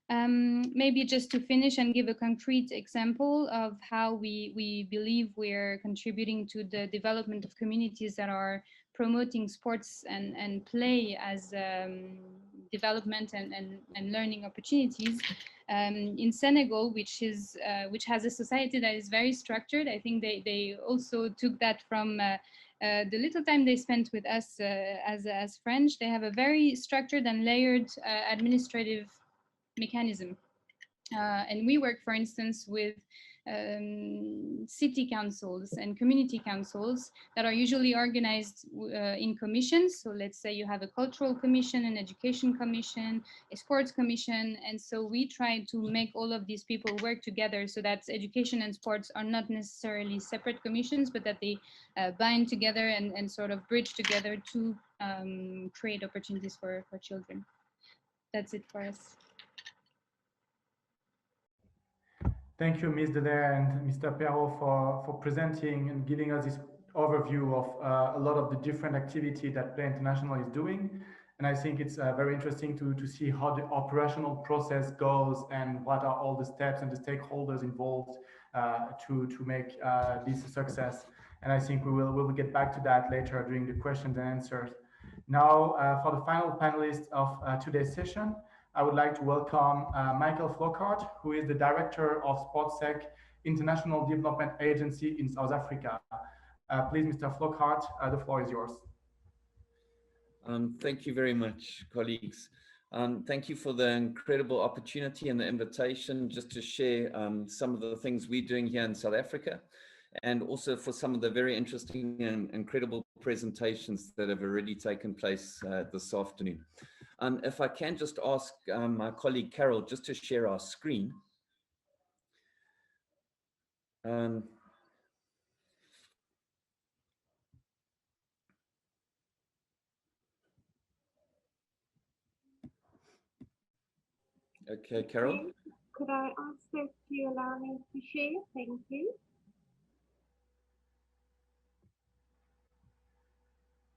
Maybe just to finish and give a concrete example of how we believe we're contributing to the development of communities that are promoting sports and play as development and learning opportunities. In Senegal, which has a society that is very structured. I think they also took that from the little time they spent with us as French. They have a very structured and layered administrative mechanism. And we work, for instance, with city councils and community councils that are usually organized in commissions. So let's say you have a cultural commission, an education commission, a sports commission. And so we try to make all of these people work together so that education and sports are not necessarily separate commissions, but that they bind together and sort of bridge together to create opportunities for children. That's it for us. Thank you, Ms. Delaire and Mr. Peyraud for presenting and giving us this overview of a lot of the different activity that Play International is doing. And I think it's very interesting to see how the operational process goes and what are all the steps and the stakeholders involved to make this a success. And I think we will get back to that later during the questions and answers. Now, for the final panelist of today's session, I would like to welcome Michael Flockhart, who is the Director of Sportstec International Development Agency in South Africa. Please, Mr. Flockhart, the floor is yours. Thank you very much, colleagues. Thank you for the incredible opportunity and the invitation just to share some of the things we're doing here in South Africa, and also for some of the very interesting and incredible presentations that have already taken place this afternoon. If I can just ask my colleague Carol just to share our screen. Okay, Carol. Could I ask if you allow me to share? Thank you.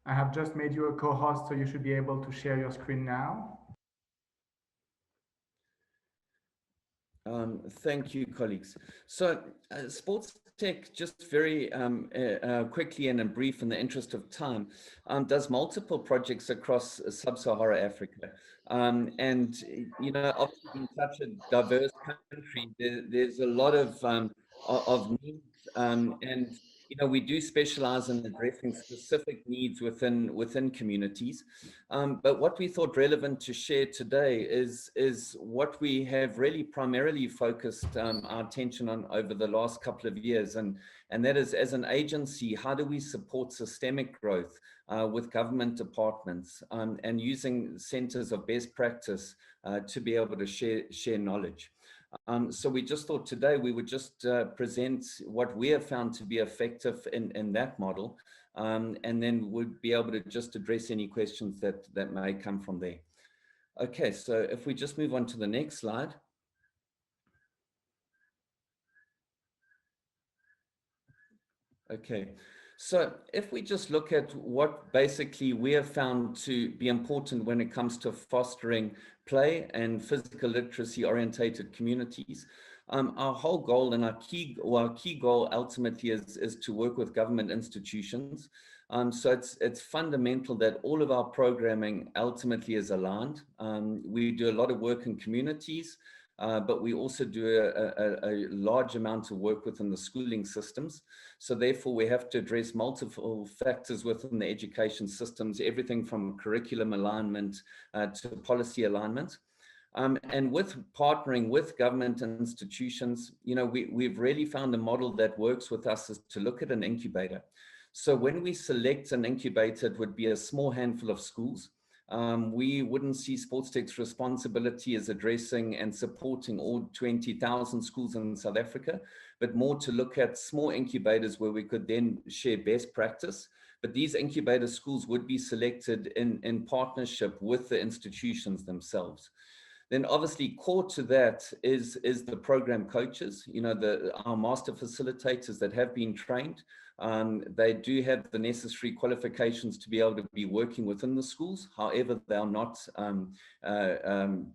I have just made you a co-host, so you should be able to share your screen now. Thank you, colleagues. So Sportstec, just very quickly and in brief in the interest of time, does multiple projects across sub-Sahara Africa. And, you know, obviously in such a diverse country, there's a lot of needs. And, we do specialize in addressing specific needs within communities. But what we thought relevant to share today is what we have really primarily focused our attention on over the last couple of years. And that is, as an agency, how do we support systemic growth with government departments and using centers of best practice to be able to share knowledge. So we just thought today we would just present what we have found to be effective in that model, and then we'd be able to just address any questions that may come from there. Okay, so if we just move on to the next slide. Okay, so if we just look at what basically we have found to be important when it comes to fostering play and physical literacy orientated communities, our whole goal and our key goal ultimately is to work with government institutions. So it's fundamental that all of our programming ultimately is aligned. We do a lot of work in communities, but we also do a large amount of work within the schooling systems. So therefore, we have to address multiple factors within the education systems, everything from curriculum alignment to policy alignment. And with partnering with government institutions, we've really found a model that works with us is to look at an incubator. So when we select an incubator, it would be a small handful of schools. We wouldn't see Sportstec's responsibility as addressing and supporting all 20,000 schools in South Africa, but more to look at small incubators where we could then share best practice. But these incubator schools would be selected in partnership with the institutions themselves. Then obviously core to that is the program coaches, our master facilitators that have been trained. They do have the necessary qualifications to be able to be working within the schools. However, they are not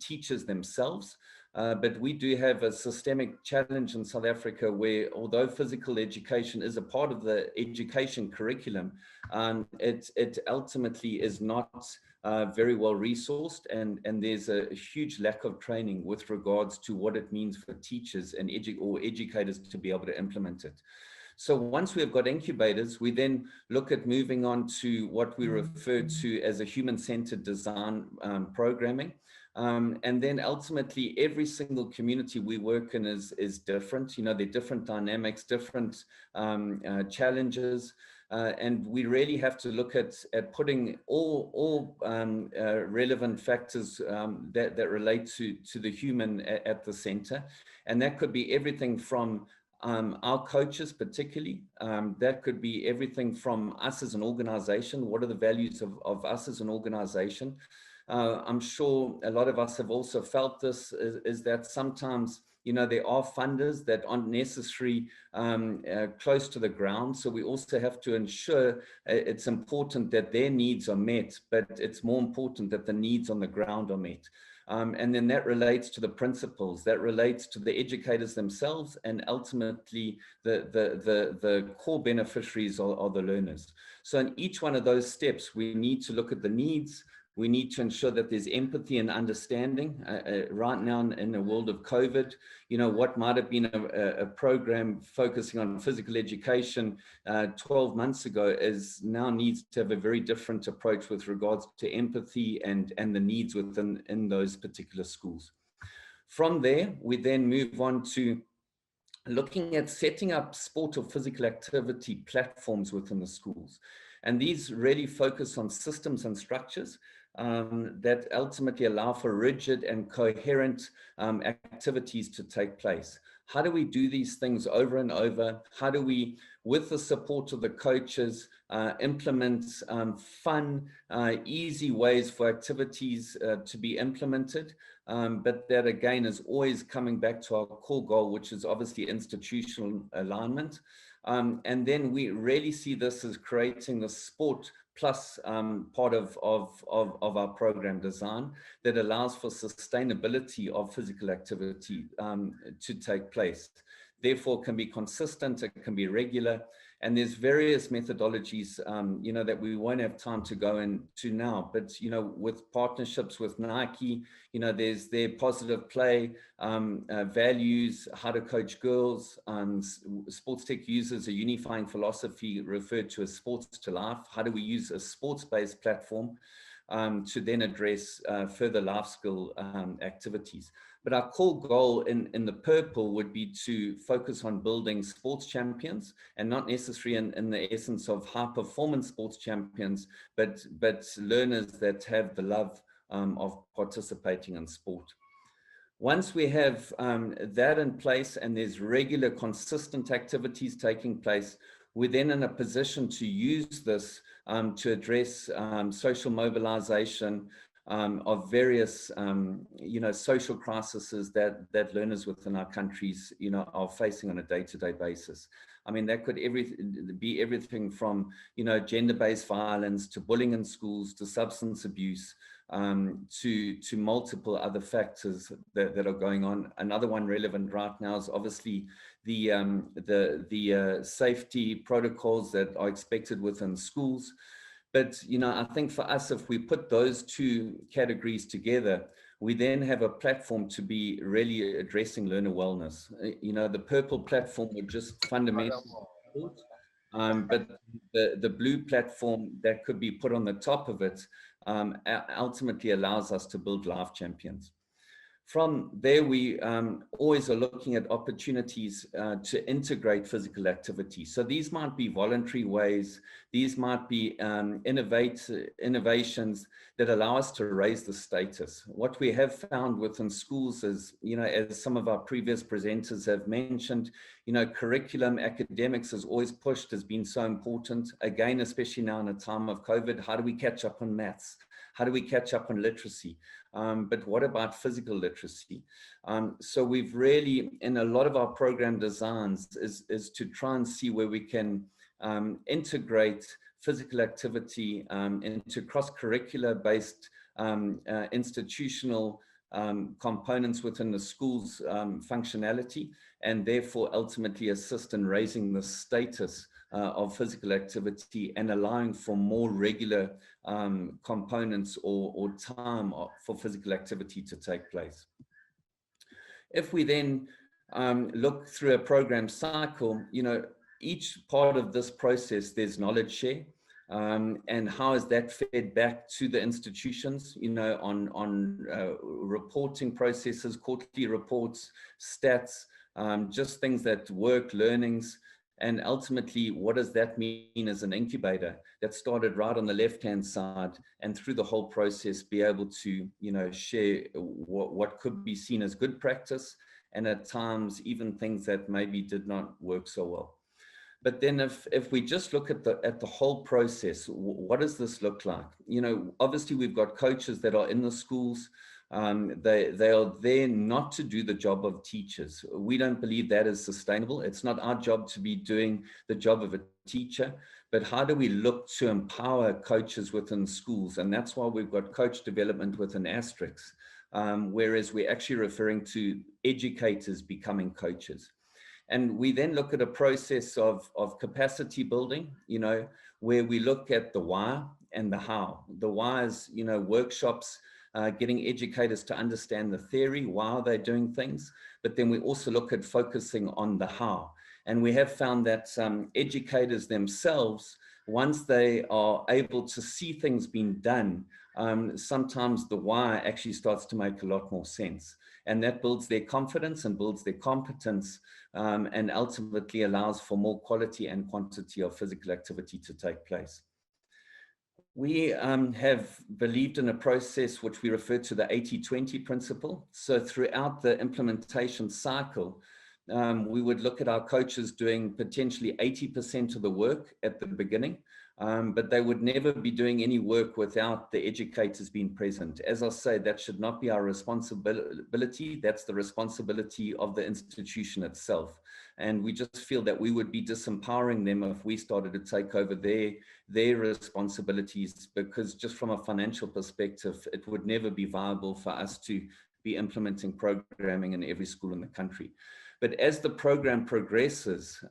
teachers themselves. But we do have a systemic challenge in South Africa where, although physical education is a part of the education curriculum, it ultimately is not very well resourced, and there's a huge lack of training with regards to what it means for teachers and educators to be able to implement it. So once we've got incubators, we then look at moving on to what we refer to as a human-centered design programming. And then ultimately every single community we work in is different. There are different dynamics, different challenges. And we really have to look at putting all relevant factors that relate to the human at the center. And that could be everything from our coaches particularly. That could be everything from us as an organization. What are the values of us as an organization? I'm sure a lot of us have also felt this, is that sometimes, there are funders that aren't necessarily close to the ground. So we also have to ensure it's important that their needs are met, but it's more important that the needs on the ground are met. And then that relates to the principals, that relates to the educators themselves, and ultimately the core beneficiaries are the learners. So in each one of those steps, we need to look at the needs. We need to ensure that there's empathy and understanding. Right now in the world of COVID, what might have been a program focusing on physical education 12 months ago now needs to have a very different approach with regards to empathy and the needs in those particular schools. From there, we then move on to looking at setting up sport or physical activity platforms within the schools. And these really focus on systems and structures that ultimately allow for rigid and coherent activities to take place. How do we do these things over and over? How do we, with the support of the coaches, implement fun, easy ways for activities to be implemented? But that again is always coming back to our core goal, which is obviously institutional alignment. And then we really see this as creating the sport plus part of our program design that allows for sustainability of physical activity to take place. Therefore, it can be consistent, it can be regular, And there's various methodologies, you know, that we won't have time to go into now, but, you know, with partnerships with Nike, you know, there's their positive play, values, how to coach girls. Sportstec uses a unifying philosophy referred to as sports to life. How do we use a sports-based platform to then address further life skill activities? But our core goal in the purple would be to focus on building sports champions, and not necessarily in the essence of high performance sports champions, but learners that have the love of participating in sport. Once we have that in place and there's regular consistent activities taking place, we're then in a position to use this to address social mobilization of various, you know, social crises that learners within our countries, you know, are facing on a day-to-day basis. I mean, that could be everything from, you know, gender-based violence to bullying in schools to substance abuse, to multiple other factors that are going on. Another one relevant right now is obviously the safety protocols that are expected within schools. But, you know, I think for us, if we put those two categories together, we then have a platform to be really addressing learner wellness. You know, the purple platform would just fundamentally, but the blue platform that could be put on the top of it ultimately allows us to build life champions. From there, we always are looking at opportunities to integrate physical activity. So these might be voluntary ways, these might be innovations that allow us to raise the status. What we have found within schools is, you know, as some of our previous presenters have mentioned, you know, curriculum, academics is always pushed as being so important. Again, especially now in a time of COVID, how do we catch up on maths? How do we catch up on literacy? But what about physical literacy? So we've really, in a lot of our program designs, is to try and see where we can integrate physical activity into cross-curricular based institutional components within the school's functionality, and therefore ultimately assist in raising the status of physical activity and allowing for more regular components or time for physical activity to take place. If we then look through a program cycle, you know, each part of this process, there's knowledge share. And how is that fed back to the institutions, you know, on reporting processes, quarterly reports, stats, just things that work, learnings, and ultimately, what does that mean as an incubator that started right on the left-hand side, and through the whole process be able to, you know, share what could be seen as good practice, and at times even things that maybe did not work so well. But then if we just look at the whole process, what does this look like? You know, obviously we've got coaches that are in the schools. They are there not to do the job of teachers. We don't believe that is sustainable. It's not our job to be doing the job of a teacher, but how do we look to empower coaches within schools? And that's why we've got coach development with an asterisk, whereas we're actually referring to educators becoming coaches. And we then look at a process of capacity building, you know, where we look at the why and the how. The why is, you know, workshops, getting educators to understand the theory, why are they doing things, but then we also look at focusing on the how. And we have found that educators themselves, once they are able to see things being done, sometimes the why actually starts to make a lot more sense. And that builds their confidence and builds their competence, and ultimately allows for more quality and quantity of physical activity to take place. We have believed in a process which we refer to the 80-20 principle. So throughout the implementation cycle, we would look at our coaches doing potentially 80% of the work at the beginning, but they would never be doing any work without the educators being present. As I say, that should not be our responsibility. That's the responsibility of the institution itself. And we just feel that we would be disempowering them if we started to take over their responsibilities, because just from a financial perspective, it would never be viable for us to be implementing programming in every school in the country. But as the program progresses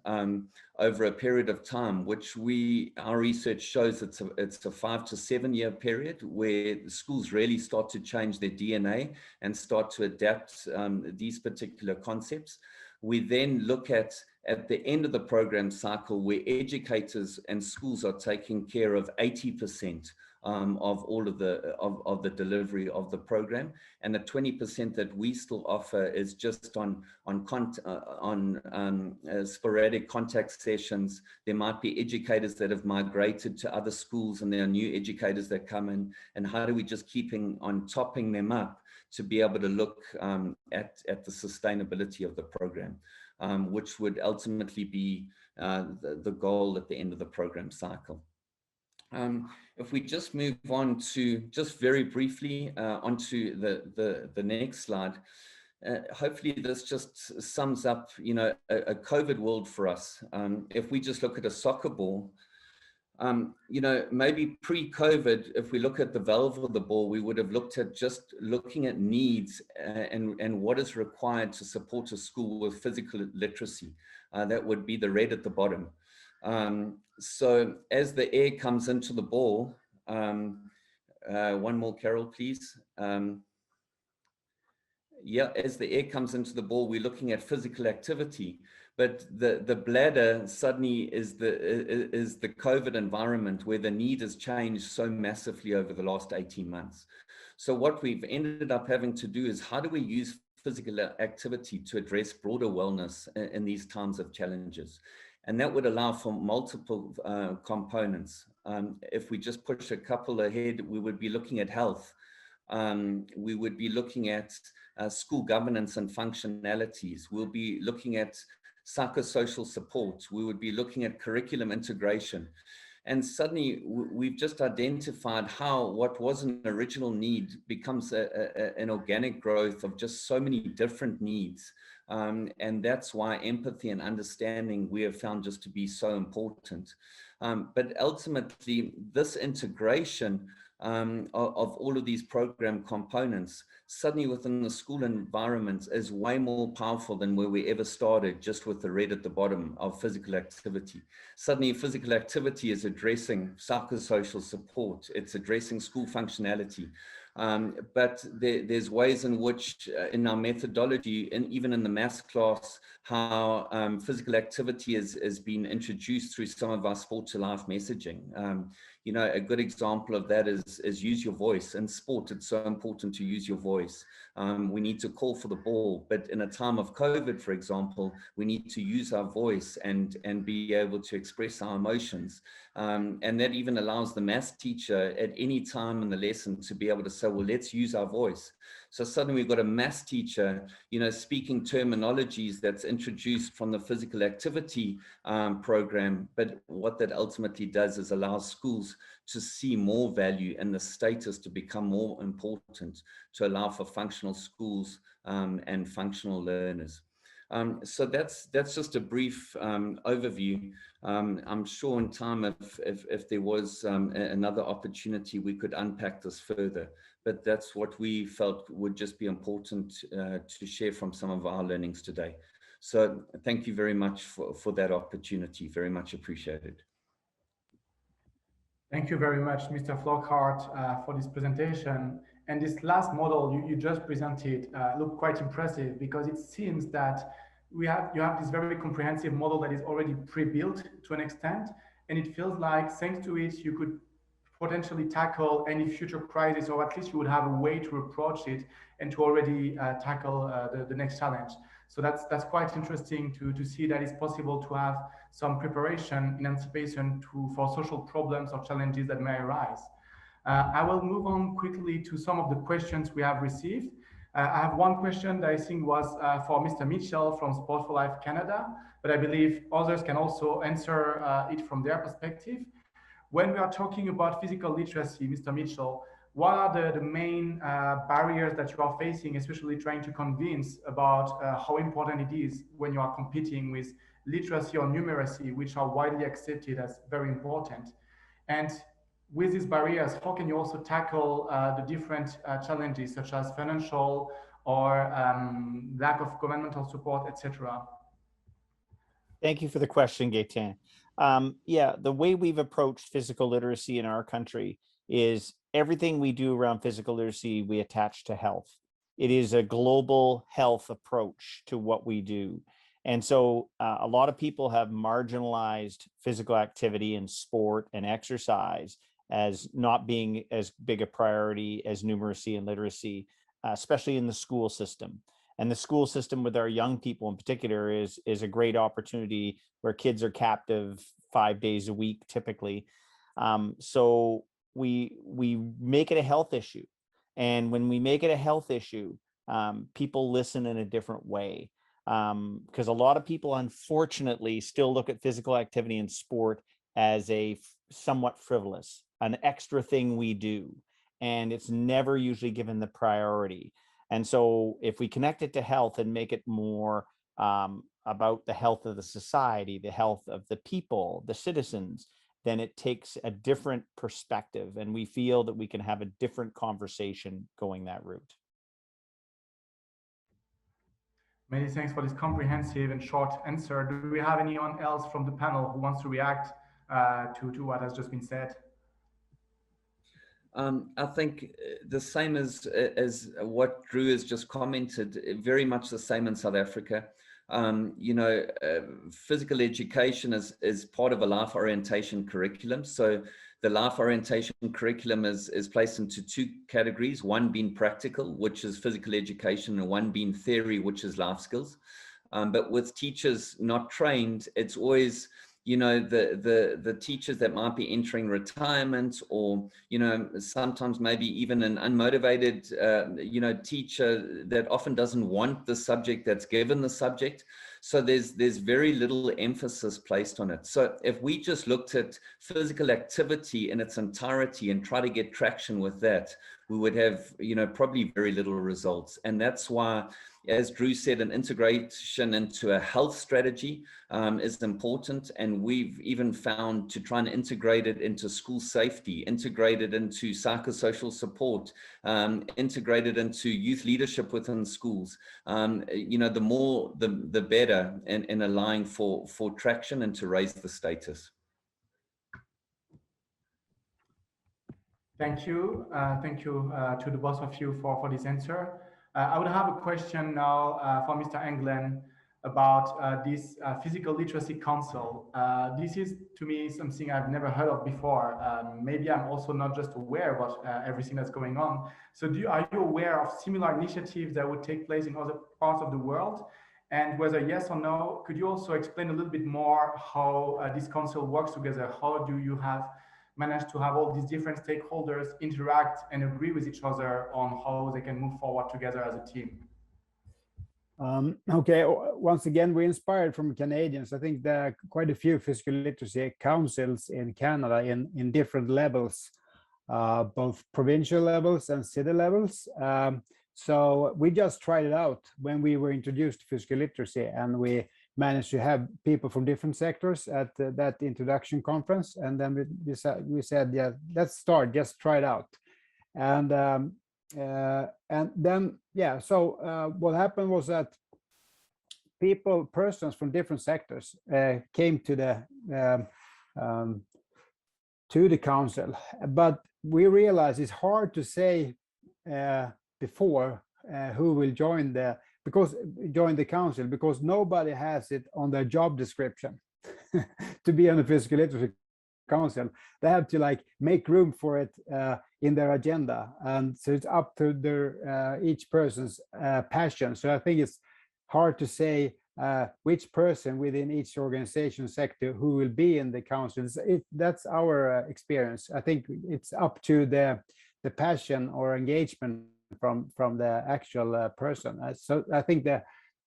over a period of time, which our research shows it's a 5 to 7 year period where the schools really start to change their DNA and start to adapt these particular concepts. We then look at the end of the program cycle where educators and schools are taking care of 80% of all of the delivery of the program, and the 20% that we still offer is just on sporadic contact sessions. There might be educators that have migrated to other schools, and there are new educators that come in, and how do we just topping them up to be able to look at the sustainability of the program, which would ultimately be the goal at the end of the program cycle. If we just move on to, just very briefly, onto the next slide, hopefully this just sums up, a COVID world for us. If we just look at a soccer ball, maybe pre-COVID, if we look at the valve of the ball, we would have looking at needs and what is required to support a school with physical literacy. That would be the red at the bottom. So as the air comes into the ball, one more, Carol, please. As the air comes into the ball, we're looking at physical activity, but the bladder suddenly is the COVID environment where the need has changed so massively over the last 18 months. So what we've ended up having to do is, how do we use physical activity to address broader wellness in these times of challenges? And that would allow for multiple components. If we just push a couple ahead, we would be looking at health. We would be looking at school governance and functionalities. We'll be looking at psychosocial support. We would be looking at curriculum integration. And suddenly we've just identified how what was an original need becomes an organic growth of just so many different needs. And that's why empathy and understanding we have found just to be so important. But ultimately, this integration of all of these program components suddenly within the school environment is way more powerful than where we ever started, just with the red at the bottom of physical activity. Suddenly physical activity is addressing psychosocial support, it's addressing school functionality. But there's ways in which in our methodology, and even in the maths class, how physical activity has been introduced through some of our sport to life messaging. A good example of that is use your voice. In sport, it's so important to use your voice. We need to call for the ball, but in a time of COVID, for example, we need to use our voice and be able to express our emotions. And that even allows the math teacher at any time in the lesson to be able to say, well, let's use our voice. So suddenly we've got a math teacher, speaking terminologies that's introduced from the physical activity program. But what that ultimately does is allow schools to see more value and the status to become more important, to allow for functional schools and functional learners. So that's just a brief overview. I'm sure in time, if there was another opportunity, we could unpack this further. But that's what we felt would just be important to share from some of our learnings today. So thank you very much for that opportunity. Very much appreciated. Thank you very much, Mr. Flockhart, for this presentation. And this last model you just presented looked quite impressive, because it seems that you have this very comprehensive model that is already pre-built to an extent, and it feels like thanks to it you could potentially tackle any future crisis, or at least you would have a way to approach it and to already tackle the next challenge. So that's quite interesting to see that it's possible to have some preparation in anticipation for social problems or challenges that may arise. I will move on quickly to some of the questions we have received. I have one question that I think was for Mr. Mitchell from Sport for Life Canada, but I believe others can also answer it from their perspective. When we are talking about physical literacy, Mr. Mitchell, what are the main barriers that you are facing, especially trying to convince about how important it is when you are competing with literacy or numeracy, which are widely accepted as very important? And with these barriers, how can you also tackle the different challenges, such as financial or lack of governmental support, etc.? Thank you for the question, Gaëtan. Yeah, the way we've approached physical literacy in our country is everything we do around physical literacy, we attach to health. It is a global health approach to what we do. And so a lot of people have marginalized physical activity and sport and exercise as not being as big a priority as numeracy and literacy, especially in the school system. And the school system with our young people in particular is a great opportunity where kids are captive 5 days a week, typically. So we make it a health issue. And when we make it a health issue, people listen in a different way. Because a lot of people, unfortunately, still look at physical activity and sport as a somewhat frivolous, an extra thing we do. And it's never usually given the priority. And so if we connect it to health and make it more about the health of the society, the health of the people, the citizens, then it takes a different perspective. And we feel that we can have a different conversation going that route. Many thanks for this comprehensive and short answer. Do we have anyone else from the panel who wants to react to what has just been said? I think the same as what Drew has just commented, very much the same in South Africa. You know, physical education is part of a life orientation curriculum. So the life orientation curriculum is placed into two categories, one being practical, which is physical education, and one being theory, which is life skills. But with teachers not trained, it's always, you know, the teachers that might be entering retirement, or, you know, sometimes maybe even an unmotivated, you know, teacher that often doesn't want the subject that's given the subject. So there's very little emphasis placed on it. So if we just looked at physical activity in its entirety and try to get traction with that, we would have, you know, probably very little results. And that's why, as Drew said, an integration into a health strategy is important. And we've even found to try and integrate it into school safety, integrate it into psychosocial support, integrate it into youth leadership within schools. You know, the more, the better in allowing for traction and to raise the status. Thank you. Thank you to the both of you for this answer. I would have a question now for Mr. Englén about this Physical Literacy Council. This is, to me, something I've never heard of before. Maybe I'm also not just aware about everything that's going on. So are you aware of similar initiatives that would take place in other parts of the world? And whether yes or no, could you also explain a little bit more how this council works together? How do you manage to have all these different stakeholders interact and agree with each other on how they can move forward together as a team? Okay, once again, we're inspired from Canadians. I think there are quite a few physical literacy councils in Canada in different levels, both provincial levels and city levels. So we just tried it out when we were introduced to physical literacy, and we managed to have people from different sectors at that introduction conference. And then we said, yeah, let's start, just try it out. And then, yeah, so what happened was that persons from different sectors came to the council, but we realized it's hard to say before who will join the council, because nobody has it on their job description to be on the physical literacy council. They have to like make room for it in their agenda, and so it's up to their each person's passion. So I think it's hard to say which person within each organization sector who will be in the council. That's our experience. I think it's up to the passion or engagement from the actual person. So I think the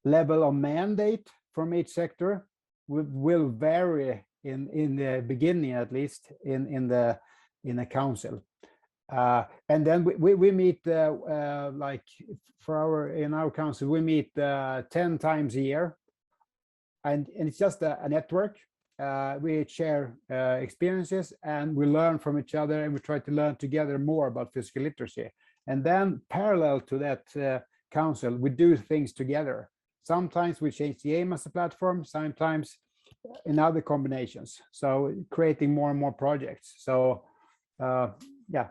level of mandate from each sector will vary in the beginning, at least in a council. And then we meet like in our council we meet 10 times a year, and it's just a network. We share experiences and we learn from each other, and we try to learn together more about physical literacy. And then parallel to that, council, we do things together. Sometimes we change the aim as a platform, sometimes in other combinations. So creating more and more projects. So yeah,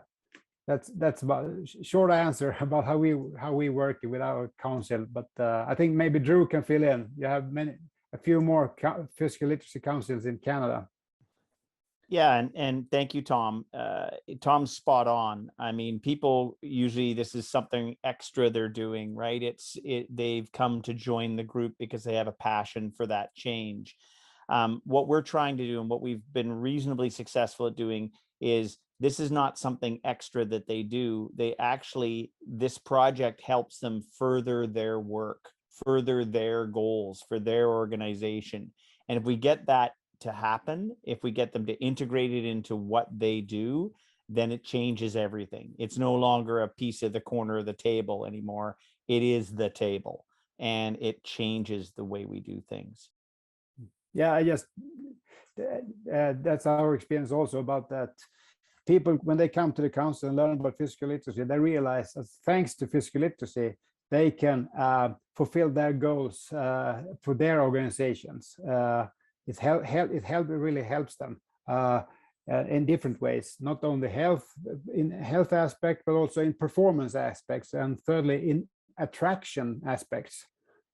that's about short answer about how we work with our council. But I think maybe Drew can fill in. You have a few more physical literacy councils in Canada. Yeah, and thank you, Tom. Tom's spot on. I mean, people usually, this is something extra they're doing, right? They've come to join the group because they have a passion for that change. What we're trying to do and what we've been reasonably successful at doing is this is not something extra that they do. They actually, this project helps them further their work, further their goals for their organization. And if we get that to happen, if we get them to integrate it into what they do, then it changes everything. It's no longer a piece of the corner of the table anymore. It is the table, and it changes the way we do things. Yeah, I just that's our experience also about that. People, when they come to the council and learn about physical literacy, they realize that thanks to physical literacy, they can fulfill their goals for their organizations. It really helps them in different ways, not only in health aspect, but also in performance aspects, and thirdly in attraction aspects,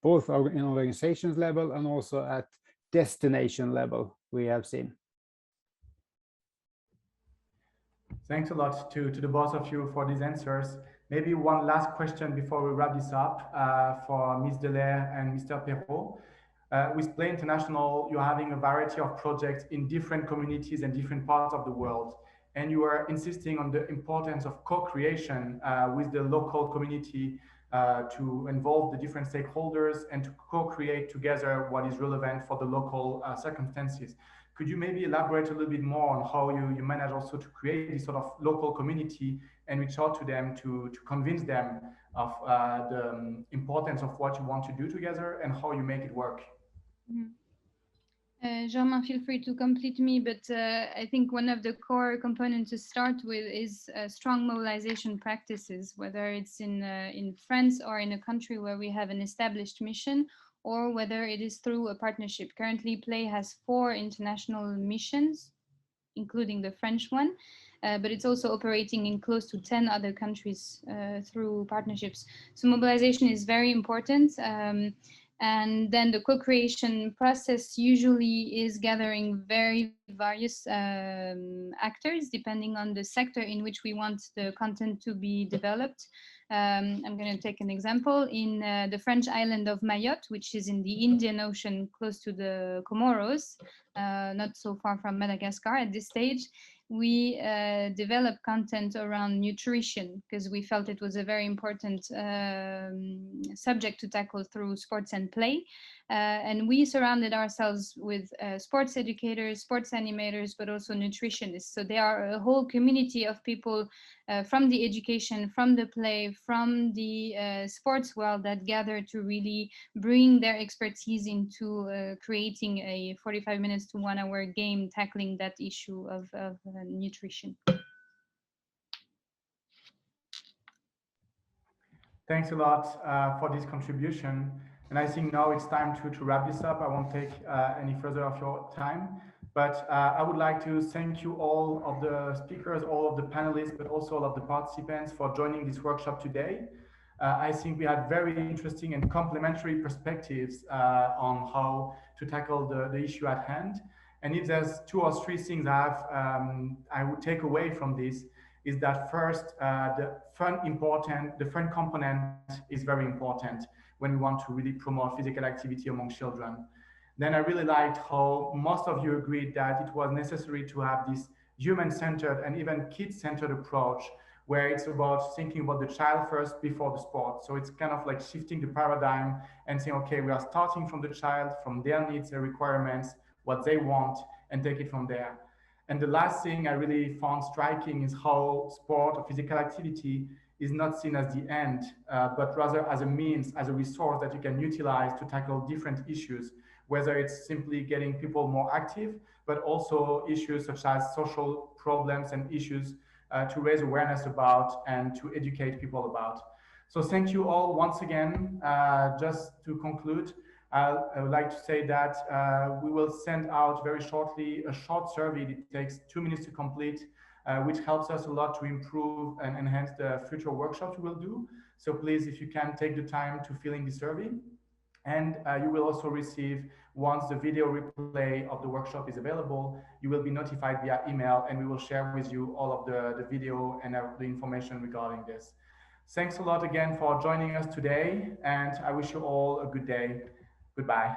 both in organizations level and also at destination level, we have seen. Thanks a lot to the both of you for these answers. Maybe one last question before we wrap this up for Ms. Delaire and Mr. Peyraud. With Play International, you're having a variety of projects in different communities and different parts of the world. And you are insisting on the importance of co-creation with the local community to involve the different stakeholders and to co-create together what is relevant for the local circumstances. Could you maybe elaborate a little bit more on how you manage also to create this sort of local community and reach out to them to convince them of the importance of what you want to do together and how you make it work? Germain, feel free to complete me, but I think one of the core components to start with is strong mobilization practices, whether it's in France or in a country where we have an established mission, or whether it is through a partnership. Currently, Play has 4 international missions, including the French one, but it's also operating in close to 10 other countries through partnerships. So mobilization is very important. And then the co-creation process usually is gathering very various actors, depending on the sector in which we want the content to be developed. I'm going to take an example. In the French island of Mayotte, which is in the Indian Ocean, close to the Comoros, not so far from Madagascar at this stage, we developed content around nutrition because we felt it was a very important subject to tackle through sports and play. And we surrounded ourselves with sports educators, sports animators, but also nutritionists. So there are a whole community of people from the education, from the play, from the sports world that gather to really bring their expertise into creating a 45 minutes to 1 hour game tackling that issue of nutrition. Thanks a lot for this contribution. And I think now it's time to wrap this up. I won't take any further of your time, but I would like to thank you all of the speakers, all of the panelists, but also all of the participants for joining this workshop today. I think we had very interesting and complementary perspectives on how to tackle the issue at hand. And if there's 2 or 3 things I would take away from this, is that first, the fun component is very important when we want to really promote physical activity among children. Then I really liked how most of you agreed that it was necessary to have this human-centered and even kid-centered approach where it's about thinking about the child first before the sport. So it's kind of like shifting the paradigm and saying, okay, we are starting from the child, from their needs and requirements, what they want, and take it from there. And the last thing I really found striking is how sport or physical activity is not seen as the end, but rather as a means, as a resource that you can utilize to tackle different issues, whether it's simply getting people more active, but also issues such as social problems and issues to raise awareness about and to educate people about. So thank you all once again. Just to conclude, I would like to say that we will send out very shortly a short survey. It takes 2 minutes to complete, which helps us a lot to improve and enhance the future workshops we will do. So please, if you can, take the time to fill in the survey. And you will also receive, once the video replay of the workshop is available, you will be notified via email, and we will share with you all of the video and the information regarding this. Thanks a lot again for joining us today, and I wish you all a good day. Goodbye.